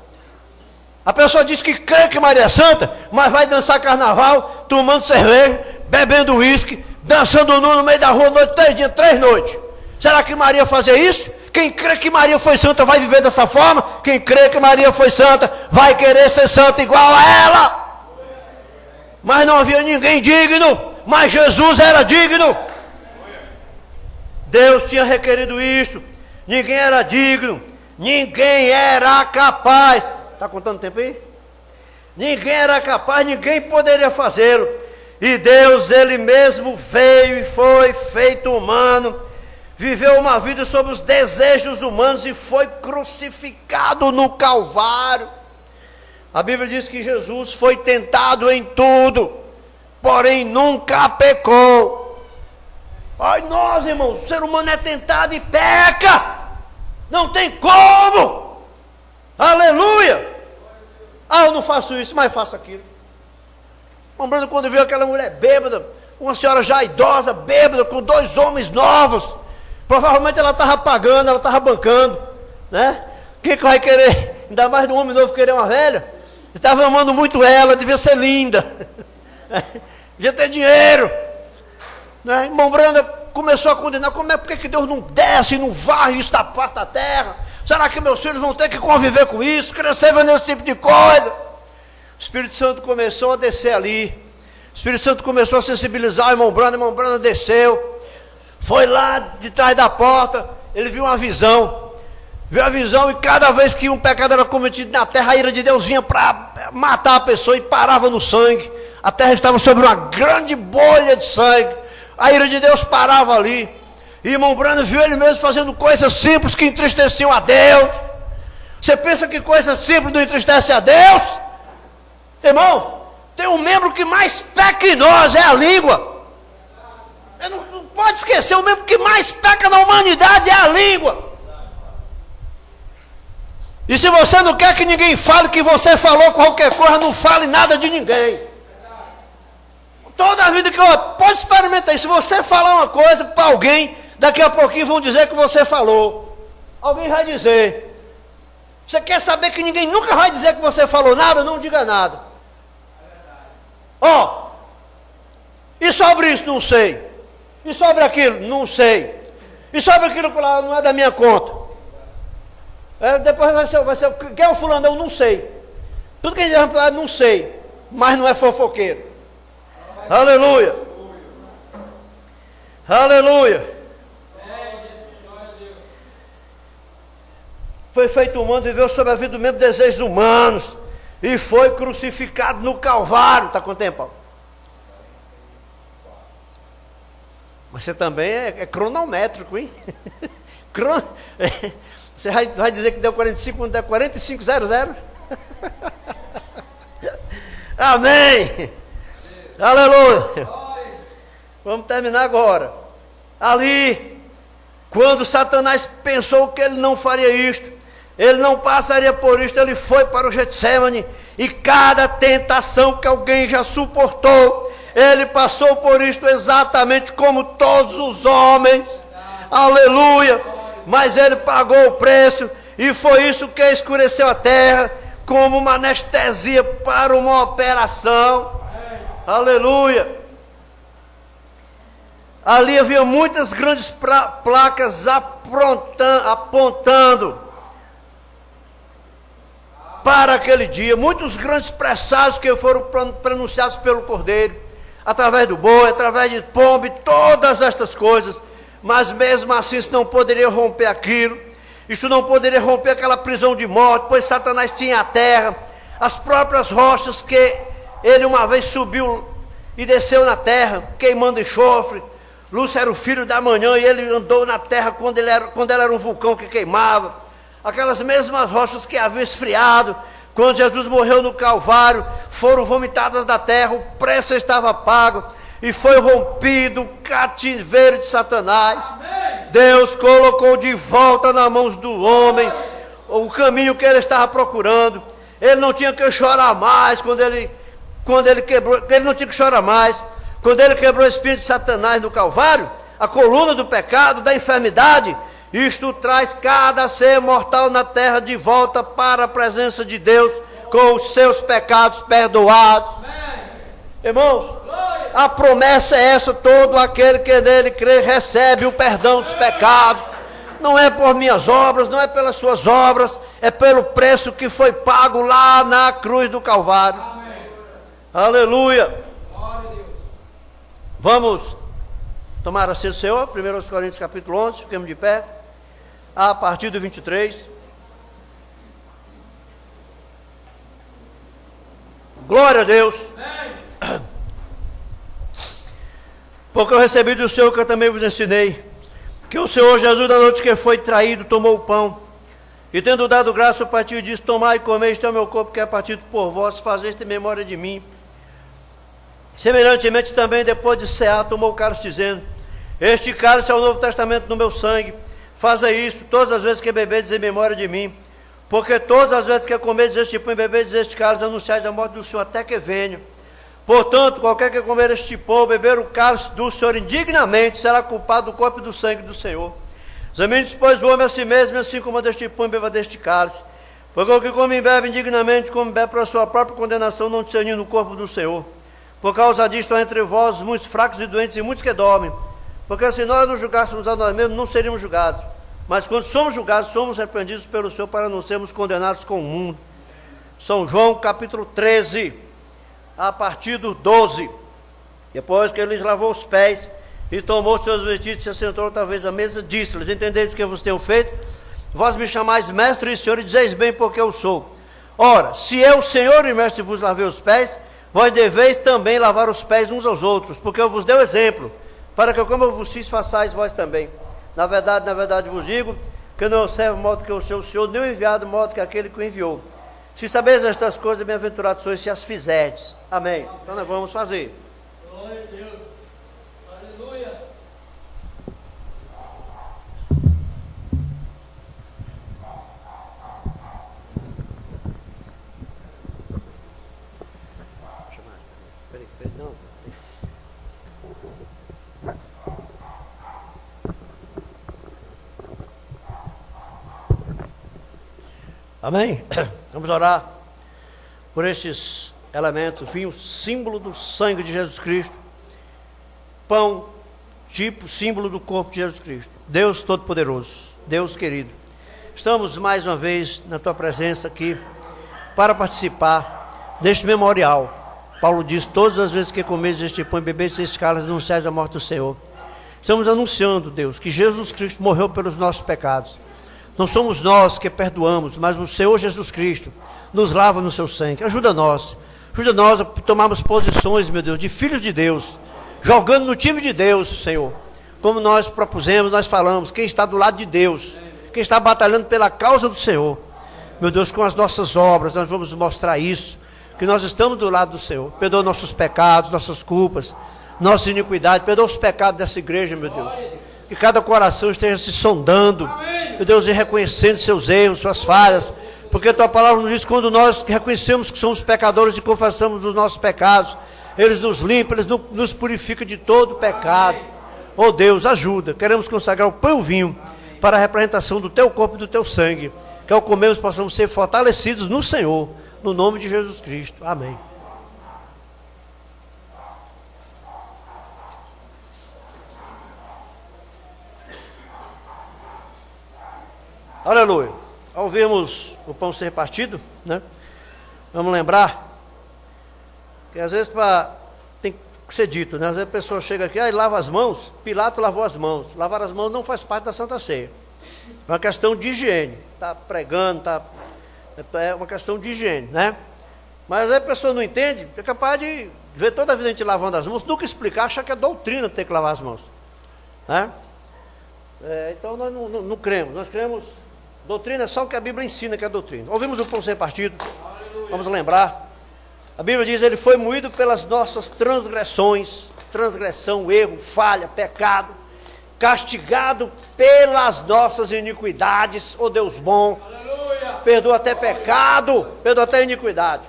A pessoa diz que crê que Maria é santa, mas vai dançar carnaval, tomando cerveja, bebendo uísque, dançando no meio da rua, noite, 3 dias, 3 noites. Será que Maria fazia isso? Quem crê que Maria foi santa vai viver dessa forma? Quem crê que Maria foi santa vai querer ser santa igual a ela. Mas não havia ninguém digno, mas Jesus era digno. Deus tinha requerido isto. Ninguém era digno, ninguém era capaz. Está contando tempo aí? Ninguém era capaz, ninguém poderia fazê-lo. E Deus, Ele mesmo veio e foi feito humano, viveu uma vida sob os desejos humanos e foi crucificado no Calvário. A Bíblia diz que Jesus foi tentado em tudo, porém nunca pecou. Ai, nós, irmãos, o ser humano é tentado e peca. Não tem como. Aleluia. Ah, eu não faço isso, mas faço aquilo. Lembrando quando viu aquela mulher bêbada, uma senhora já idosa, bêbada, com 2 homens novos. Provavelmente ela estava pagando, ela estava bancando, né? Quem que vai querer, ainda mais de um homem novo querer uma velha? Estava amando muito ela, devia ser linda. Devia ter dinheiro. Né? Irmão Branda começou a condenar. Por que Deus não desce, não varre isso da face da terra? Será que meus filhos vão ter que conviver com isso, crescer vendo esse tipo de coisa? O Espírito Santo começou a descer ali. O Espírito Santo começou a sensibilizar o irmão Branda desceu, foi lá de trás da porta, ele viu uma visão. Viu a visão e cada vez que um pecado era cometido na terra, a ira de Deus vinha para matar a pessoa e parava no sangue. A terra estava sobre uma grande bolha de sangue. A ira de Deus parava ali. E irmão Brando viu ele mesmo fazendo coisas simples que entristeciam a Deus. Você pensa que coisa simples não entristece a Deus? Irmão, tem um membro que mais peca em nós, é a língua. Não pode esquecer, o membro que mais peca na humanidade é a língua. E se você não quer que ninguém fale que você falou qualquer coisa, não fale nada de ninguém. Toda a vida que eu... Pode experimentar isso. Se você falar uma coisa para alguém, daqui a pouquinho vão dizer que você falou. Alguém vai dizer. Você quer saber que ninguém nunca vai dizer que você falou nada? Não diga nada. Ó, e sobre isso? Não sei. E sobre aquilo? Não sei. E sobre aquilo que lá não é da minha conta? Depois vai ser, quem é o fulano? Eu não sei. Tudo que a gente vai falar, não sei. Mas não é fofoqueiro. Aleluia. Aleluia. Foi feito humano, viveu sob a vida do mesmo desejos humanos. E foi crucificado no Calvário. Está com tempo, Paulo? Mas você também é cronométrico, hein? Você vai dizer que deu 45, quando der 4500? Amém! Aleluia! Vamos terminar agora. Ali, quando Satanás pensou que ele não faria isto, ele não passaria por isto, ele foi para o Getsemane, e cada tentação que alguém já suportou, ele passou por isto exatamente como todos os homens. Aleluia! Mas ele pagou o preço, e foi isso que escureceu a terra, como uma anestesia para uma operação. Aleluia! Ali havia muitas grandes placas apontando para aquele dia, muitos grandes presságios que foram pronunciados pelo Cordeiro, através do boi, através de pombo, todas estas coisas. Mas mesmo assim isso não poderia romper aquilo. Isso não poderia romper aquela prisão de morte, pois Satanás tinha a terra. as próprias rochas que ele uma vez subiu e desceu na terra, queimando enxofre. Lúcio era o filho da manhã e ele andou na terra quando ela era um vulcão que queimava. Aquelas mesmas rochas que haviam esfriado, quando Jesus morreu no Calvário, foram vomitadas da terra, o preço estava pago, e foi rompido o cativeiro de Satanás. Amém. Deus colocou de volta nas mãos do homem o caminho que ele estava procurando. Ele não tinha que chorar mais quando ele quebrou, ele não tinha que chorar mais. Quando ele quebrou o espírito de Satanás no Calvário, a coluna do pecado, da enfermidade, isto traz cada ser mortal na terra de volta para a presença de Deus, com os seus pecados perdoados. Amém. Irmãos, a promessa é essa: todo aquele que nele crê recebe o perdão dos pecados. Não é por minhas obras, não é pelas suas obras, é pelo preço que foi pago lá na cruz do Calvário. Amém. Aleluia. Vamos tomar a ceia do Senhor. 1 Coríntios capítulo 11, fiquemos de pé, a partir do 23. Glória a Deus. Amém. Porque eu recebi do Senhor que eu também vos ensinei, que o Senhor Jesus, na noite que foi traído, tomou o pão, e tendo dado graça, partiu e disse: tomai e comei, este é o meu corpo que é partido por vós, fazeste em memória de mim. Semelhantemente também, depois de cear, tomou o cálice, dizendo: este cálice é o novo testamento no meu sangue. Fazei isso todas as vezes que bebedes em memória de mim. Porque todas as vezes que comedes este pão e bebedes este cálice, anunciais a morte do Senhor até que venha. Portanto, qualquer que comer este pão ou beber o cálice do Senhor indignamente, será culpado do corpo e do sangue do Senhor. Examine-se, pois, o homem a si mesmo, assim como deste pão e beba deste cálice. Porque o que come e bebe indignamente, come e bebe para a sua própria condenação, não discernindo o corpo do Senhor. Por causa disto há entre vós muitos fracos e doentes e muitos que dormem. Porque se nós não julgássemos a nós mesmos, não seríamos julgados. Mas quando somos julgados, somos repreendidos pelo Senhor para não sermos condenados com o mundo. São João capítulo 13, a partir do 12. Depois que ele lhes lavou os pés e tomou seus vestidos, se assentou outra vez à mesa, disse-lhes: entendeis que vos tenho feito? Vós me chamais mestre e senhor, e dizeis bem porque eu sou. Ora, se eu, Senhor e mestre, vos lavei os pés, vós deveis também lavar os pés uns aos outros, porque eu vos dei o exemplo, para que como eu vos fiz, façais vós também. Na verdade vos digo, que não serve modo que o seu Senhor, nem o enviado modo que aquele que o enviou. Se sabeis estas coisas, bem-aventurados sois se as fizerdes. Amém. Então nós vamos fazer. Glória a Deus. Aleluia. Peraí, não. Amém? Vamos orar por estes elementos: vinho, símbolo do sangue de Jesus Cristo; pão, tipo, símbolo do corpo de Jesus Cristo. Deus Todo-Poderoso, Deus querido, estamos mais uma vez na Tua presença aqui para participar deste memorial. Paulo diz: todas as vezes que comeis este pão e bebeis este cálice, anunciais a morte do Senhor. Estamos anunciando, Deus, que Jesus Cristo morreu pelos nossos pecados. Não somos nós que perdoamos, mas o Senhor Jesus Cristo nos lava no seu sangue. Ajuda nós a tomarmos posições, meu Deus, de filhos de Deus, jogando no time de Deus, Senhor. Como nós propusemos, nós falamos: quem está do lado de Deus, quem está batalhando pela causa do Senhor, meu Deus, com as nossas obras, nós vamos mostrar isso, que nós estamos do lado do Senhor. Perdoa nossos pecados, nossas culpas, nossas iniquidades, perdoa os pecados dessa igreja, meu Deus. Que cada coração esteja se sondando, meu Deus, e reconhecendo seus erros, suas falhas, porque a Tua palavra nos diz que quando nós reconhecemos que somos pecadores e confessamos os nossos pecados, eles nos limpam, eles nos purificam de todo pecado. Oh Deus, ajuda, queremos consagrar o pão e o vinho para a representação do Teu corpo e do Teu sangue, que ao comermos possamos ser fortalecidos no Senhor, no nome de Jesus Cristo. Amém. Aleluia. Ao vermos o pão ser partido, né, vamos lembrar que às vezes tem que ser dito, né? Às vezes a pessoa chega aqui e lava as mãos. Pilato lavou as mãos. Lavar as mãos não faz parte da Santa Ceia. É uma questão de higiene. Está pregando, é uma questão de higiene, né? Mas aí a pessoa não entende, é capaz de ver toda a vida a gente lavando as mãos, nunca explicar, achar que é doutrina ter que lavar as mãos. Né? Então nós não cremos, nós cremos, doutrina é só o que a Bíblia ensina que é doutrina. Ouvimos o pão sem partido, vamos lembrar. A Bíblia diz, ele foi moído pelas nossas transgressões, transgressão, erro, falha, pecado, castigado pelas nossas iniquidades, ó Deus bom, perdoa até pecado, perdoa até iniquidade.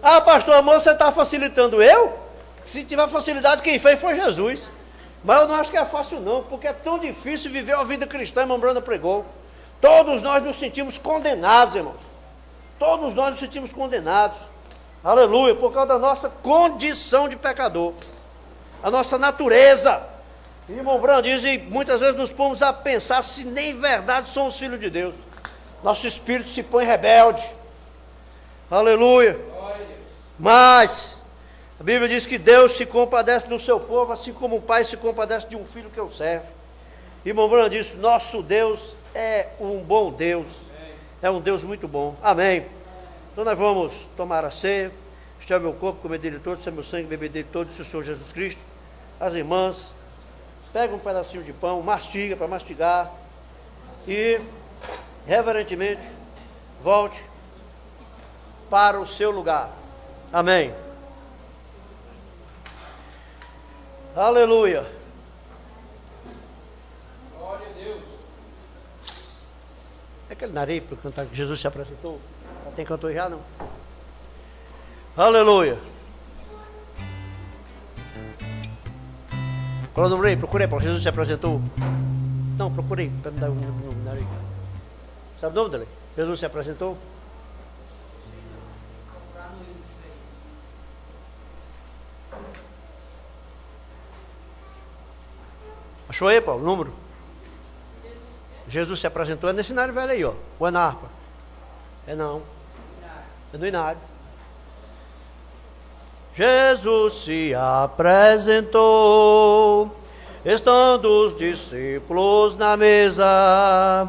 Ah, pastor, amor, você está facilitando eu? Se tiver facilidade, quem fez foi Jesus. Mas eu não acho que é fácil não, porque é tão difícil viver a vida cristã, irmão Branda pregou. Todos nós nos sentimos condenados, irmãos. Todos nós nos sentimos condenados. Aleluia, por causa da nossa condição de pecador. A nossa natureza. E irmão Branda diz, e muitas vezes nos pomos a pensar se nem em verdade somos filhos de Deus. Nosso espírito se põe rebelde. Aleluia. Mas a Bíblia diz que Deus se compadece do seu povo, assim como o pai se compadece de um filho que o serve. Irmão Bruno diz, nosso Deus é um bom Deus, é um Deus muito bom. Amém. Então nós vamos tomar a ceia. Este é o meu corpo, comer dele todo, este é meu sangue, beber dele todo, disse o Senhor Jesus Cristo. As irmãs, pega um pedacinho de pão, mastiga para mastigar e reverentemente volte para o seu lugar. Amém. Aleluia. Glória a Deus. É aquele nariz para cantar que Jesus se apresentou? Já tem cantor já, não? Aleluia. Qual é o nome aí? Procurei para Jesus se apresentou. Não, procurei para me dar um nariz. Sabe o nome dele? Jesus se apresentou? Achou aí, Paulo, o número? Jesus se apresentou, é nesse cenário velho aí, ó. Ou é na harpa? É não. É no inário. Jesus se apresentou, estando os discípulos na mesa,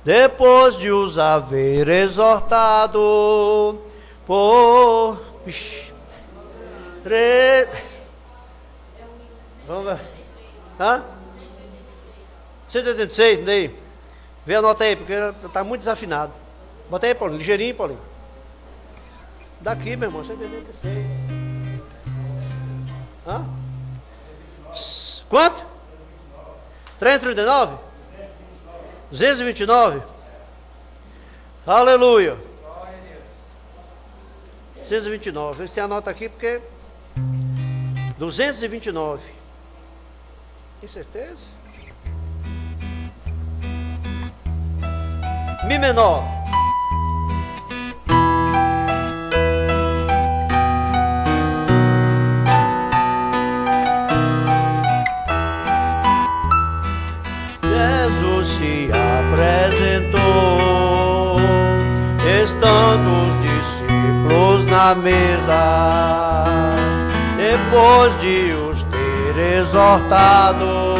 depois de os haver exortado por... Vamos ver. Hã? 186, daí. Vê a nota aí, porque está muito desafinado. Bota aí, Paulinho, ligeirinho, Paulinho. Daqui, meu irmão, 186. Hã? Quanto? 339? 229? Aleluia. 229. Você anota aqui porque 229. Tem certeza? Mi menor. Jesus se apresentou, estando os discípulos na mesa, depois de os ter exortado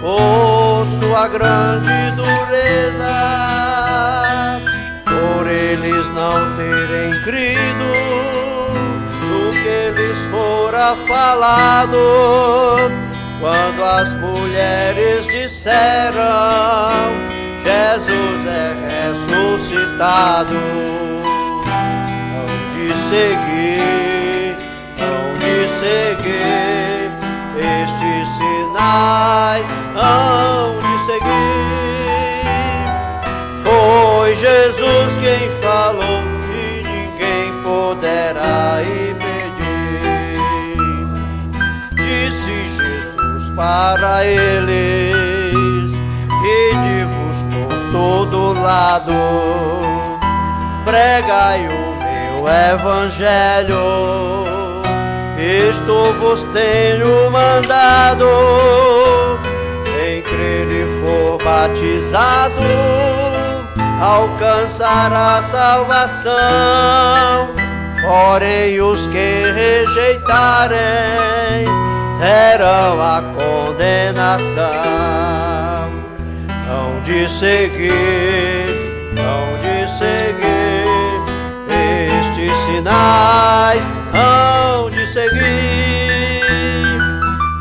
por sua grande dureza, por eles não terem crido no que lhes fora falado, quando as mulheres disseram, Jesus é ressuscitado. Hão de seguir, estes sinais hão de seguir. Foi Jesus quem falou e ninguém poderá impedir. Disse Jesus para eles, ide-vos por todo lado, pregai o meu evangelho. Isto vos tenho mandado, quem crer e for batizado alcançará salvação, porém os que rejeitarem terão a condenação. Hão de seguir sinais hão de seguir.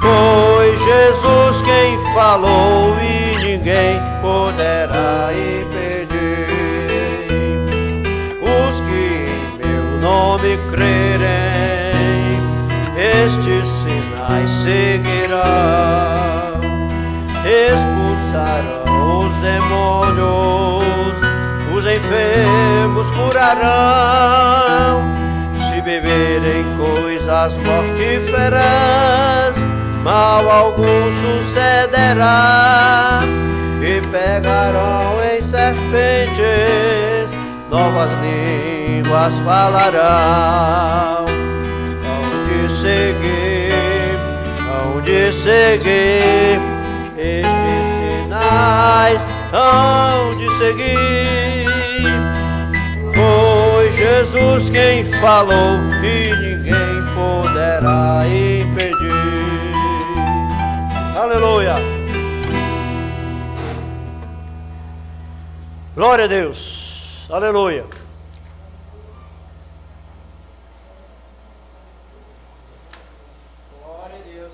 Foi Jesus quem falou e ninguém poderá impedir. Os que em meu nome crerem, estes sinais seguirão. Expulsarão os demônios, os enfermos curarão. Se beberem coisas mortíferas, mal algum sucederá. E pegarão em serpentes, novas línguas falarão. Hão de seguir, estes sinais hão de seguir. Foi Jesus quem falou e ninguém poderá impedir. Aleluia! Glória a Deus! Aleluia! Glória a Deus!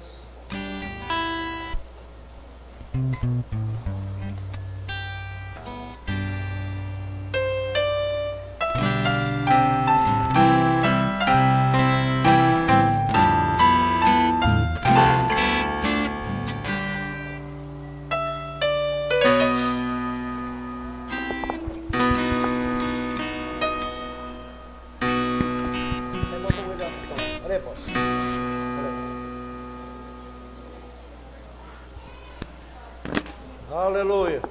Aleluia.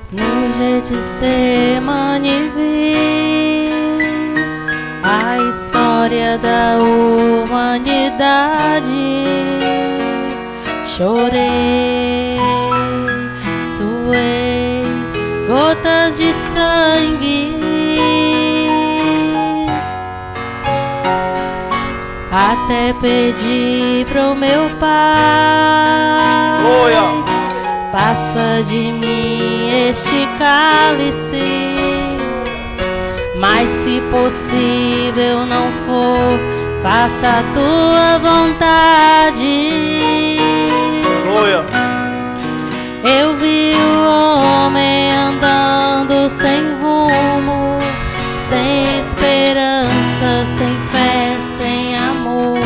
No Getsemane vi a história da humanidade. Chorei, suei gotas de sangue, até pedi pro meu pai: passa de mim este cálice, mas se possível não for, faça a tua vontade. Eu vi o homem andando sem rumo, sem esperança, sem fé, sem amor,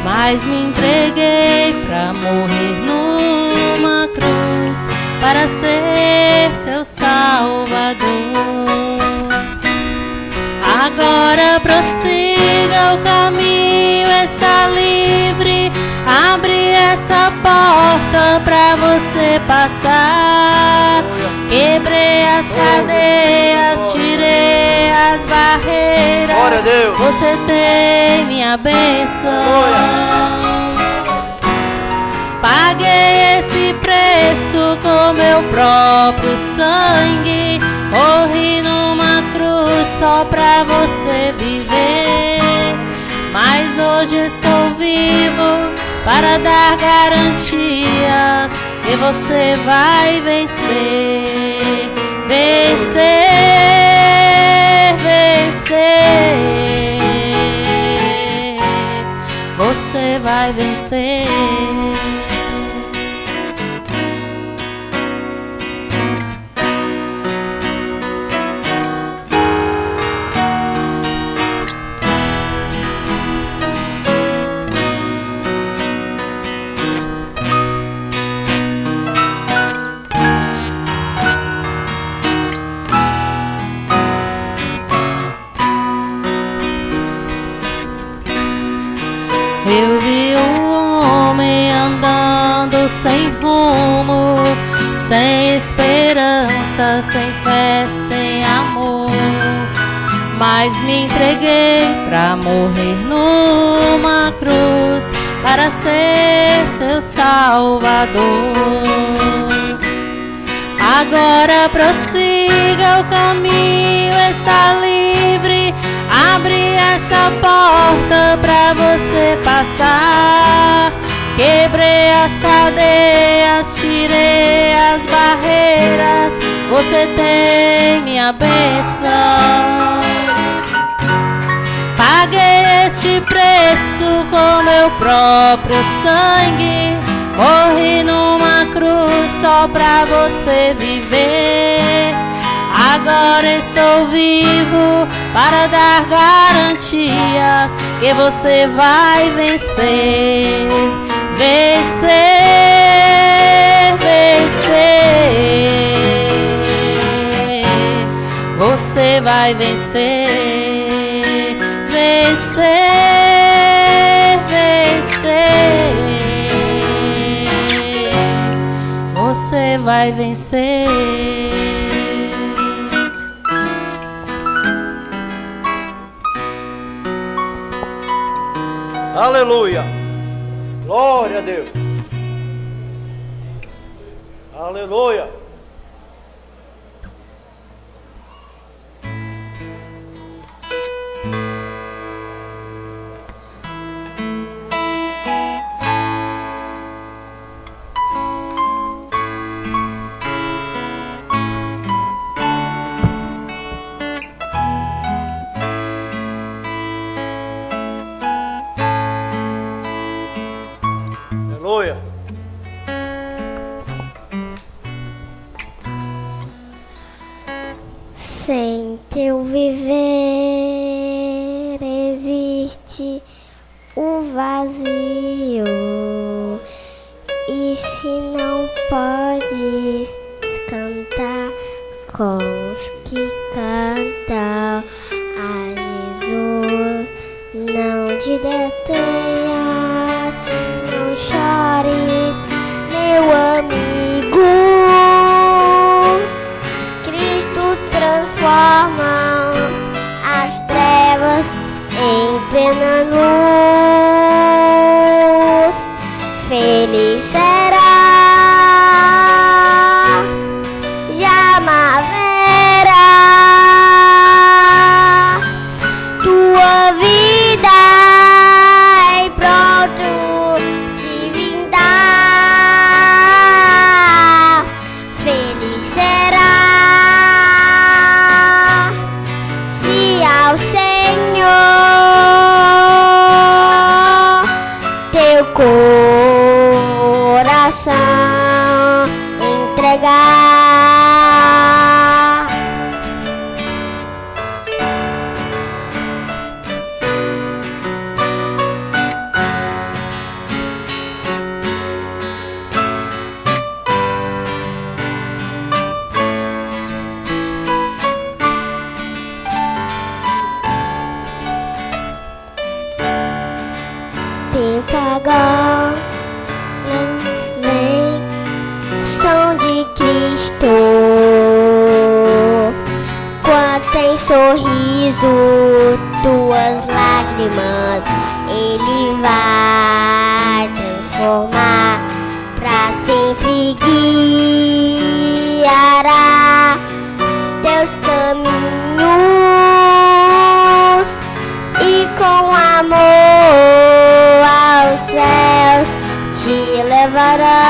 mas me entreguei pra morrer numa cruz, para ser seu Salvador. Agora prossiga, o caminho está livre, abre essa porta pra você passar. Quebrei as cadeias, tirei as barreiras, você tem minha bênção. Paguei esse preço com meu próprio sangue, morri numa cruz só pra você viver. Mas hoje estou vivo para dar garantias que você vai vencer, vencer, vencer. Você vai vencer. Eu vi um homem andando sem rumo, sem esperança, sem fé, sem amor, mas me entreguei pra morrer numa cruz, para ser seu Salvador. Agora prossiga, o caminho está livre. Abre essa porta pra você passar. Quebrei as cadeias, tirei as barreiras. Você tem minha bênção. Paguei este preço com meu próprio sangue. Morri numa cruz só pra você viver. Agora estou vivo para dar garantias que você vai vencer. Vencer, vencer. Você vai vencer. Vencer, vencer. Você vai vencer. Aleluia. Glória a Deus. Aleluia. Aleluia. Sem teu viver existe o vazio, e se não podes cantar com os que cantam a Jesus, não te detenhas, não chores, meu amigo. Cristo transforma as trevas em plena luz. Feliz serás, jamais verás tua vida em pronto se vindar. Feliz serás se ao Senhor teu coração entregar. Tempo agora vem, som de Cristo. Quanto em sorriso, tuas lágrimas Ele vai transformar, pra sempre guiará teus caminhos, e com amor aos céus te levará.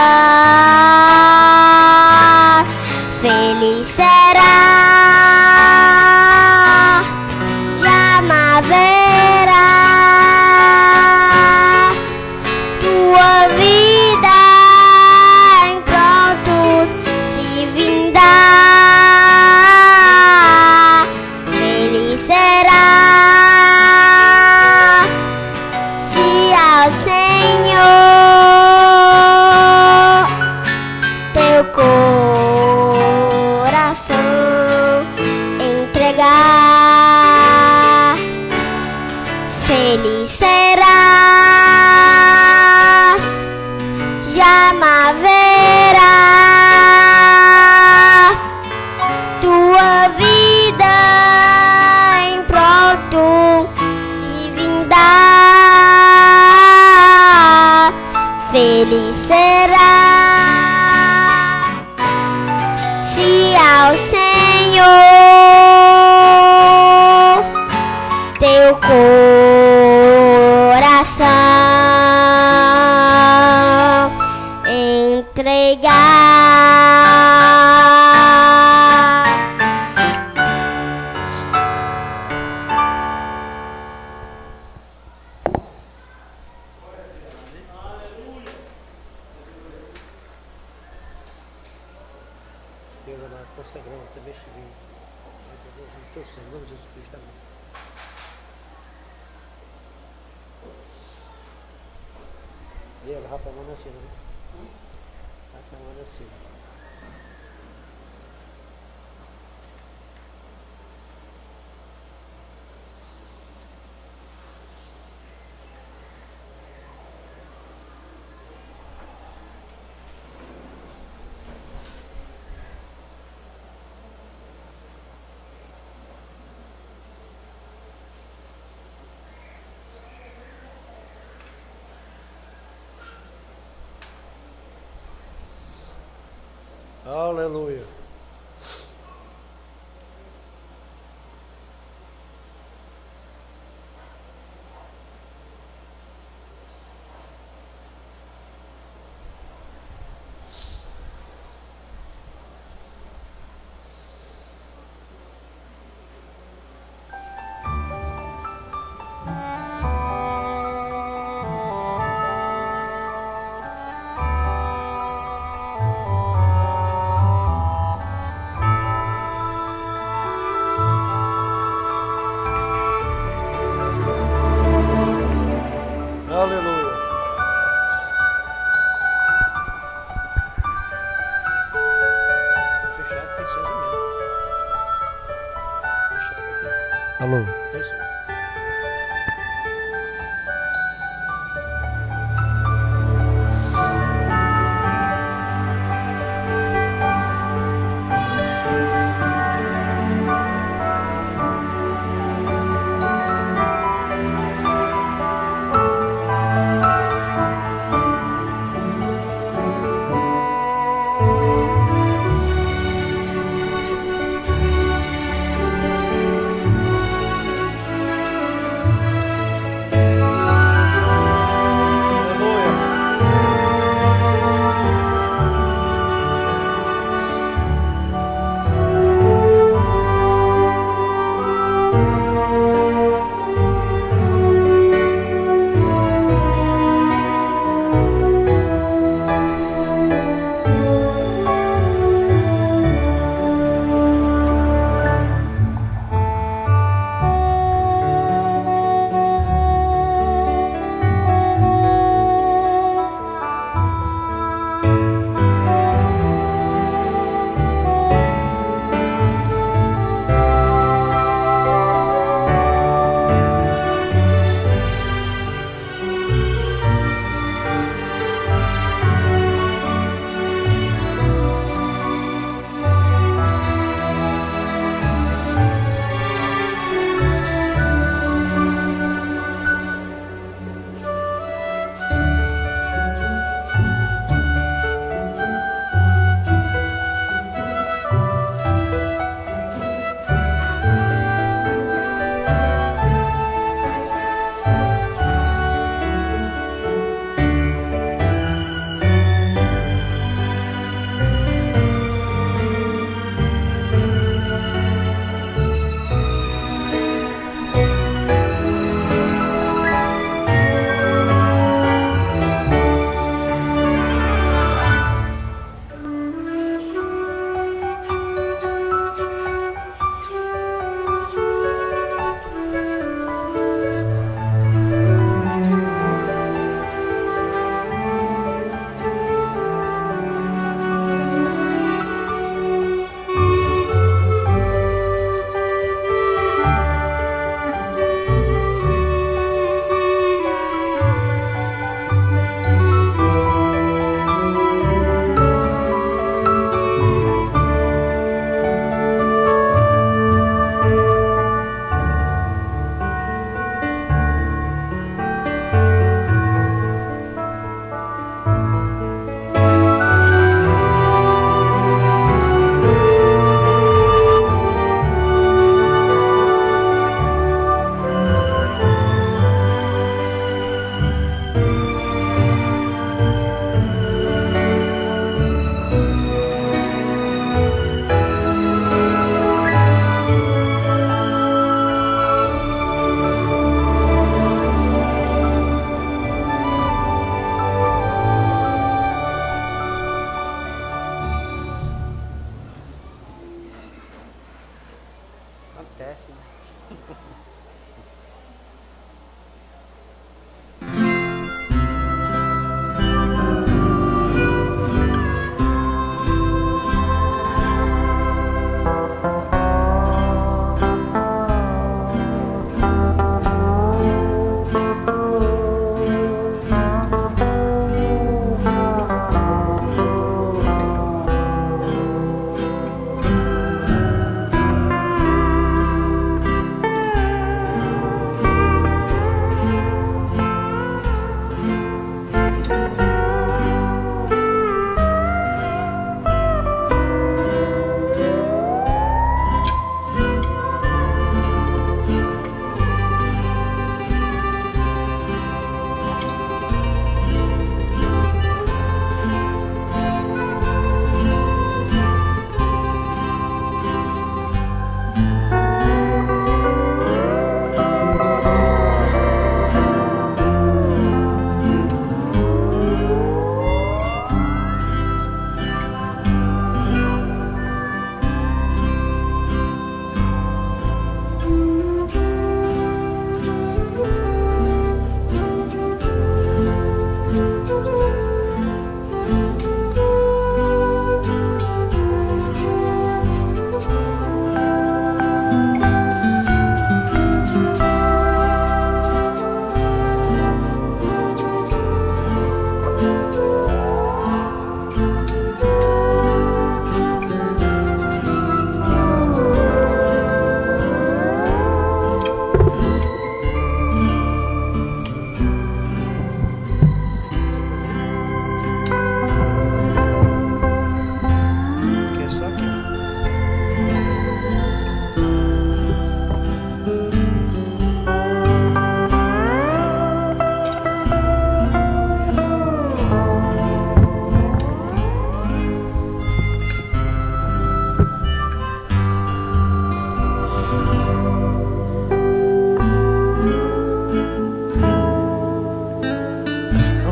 Feliz serás, jamais verás tua vida em prontos se vindar. Feliz serás se ao Senhor teu coração entregar. Feliz serás, jamais verás tua vida em prol Deus amado, consagramos também este vinho. Em teu sangue, em nome de Jesus Cristo, amém. E ela, rapaz, a mão na cena, né? Rapaz, a mão na cena. Aleluia. Aleluia. Fechado, tem som também. Fechado aqui. Alô? Tem som.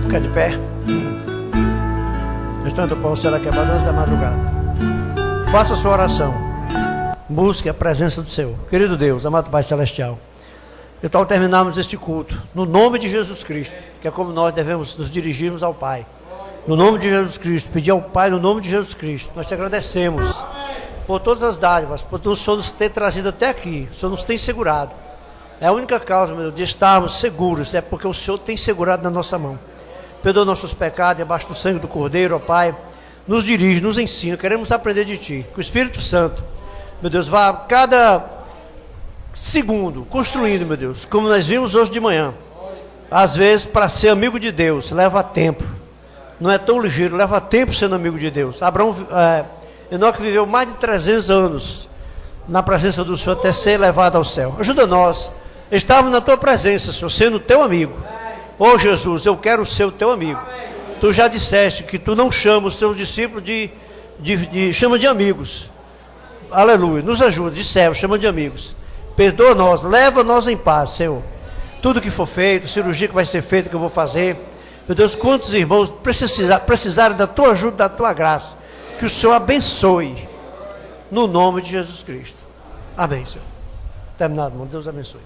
Fica de pé. O restante do pão será quebrado antes da madrugada. Faça a sua oração. Busque a presença do Senhor. Querido Deus, amado Pai Celestial, então terminamos este culto no nome de Jesus Cristo, que é como nós devemos nos dirigirmos ao Pai. No nome de Jesus Cristo, pedir ao Pai no nome de Jesus Cristo. Nós te agradecemos por todas as dádivas, por o Senhor nos ter trazido até aqui. O Senhor nos tem segurado. É a única causa, meu Deus, de estarmos seguros, é porque o Senhor tem segurado na nossa mão. Perdoa nossos pecados debaixo do sangue do Cordeiro, ó Pai. Nos dirige, nos ensina, queremos aprender de Ti. Que o Espírito Santo, meu Deus, vá cada segundo construindo, meu Deus, como nós vimos hoje de manhã. Às vezes, para ser amigo de Deus, leva tempo. Não é tão ligeiro, leva tempo sendo amigo de Deus. Enoque viveu mais de 300 anos na presença do Senhor até ser levado ao céu. Ajuda nós. Estamos na Tua presença, Senhor, sendo Teu amigo. Oh Jesus, eu quero ser o Teu amigo. Tu já disseste que Tu não chamas os Teus discípulos chama de amigos. Aleluia, nos ajuda, de servos, chama de amigos. Perdoa nós, leva nós em paz, Senhor. Tudo que for feito, cirurgia que vai ser feita, que eu vou fazer. Meu Deus, quantos irmãos precisarem da Tua ajuda, da Tua graça. Que o Senhor abençoe. No nome de Jesus Cristo. Amém, Senhor. Terminado, irmão. Deus abençoe.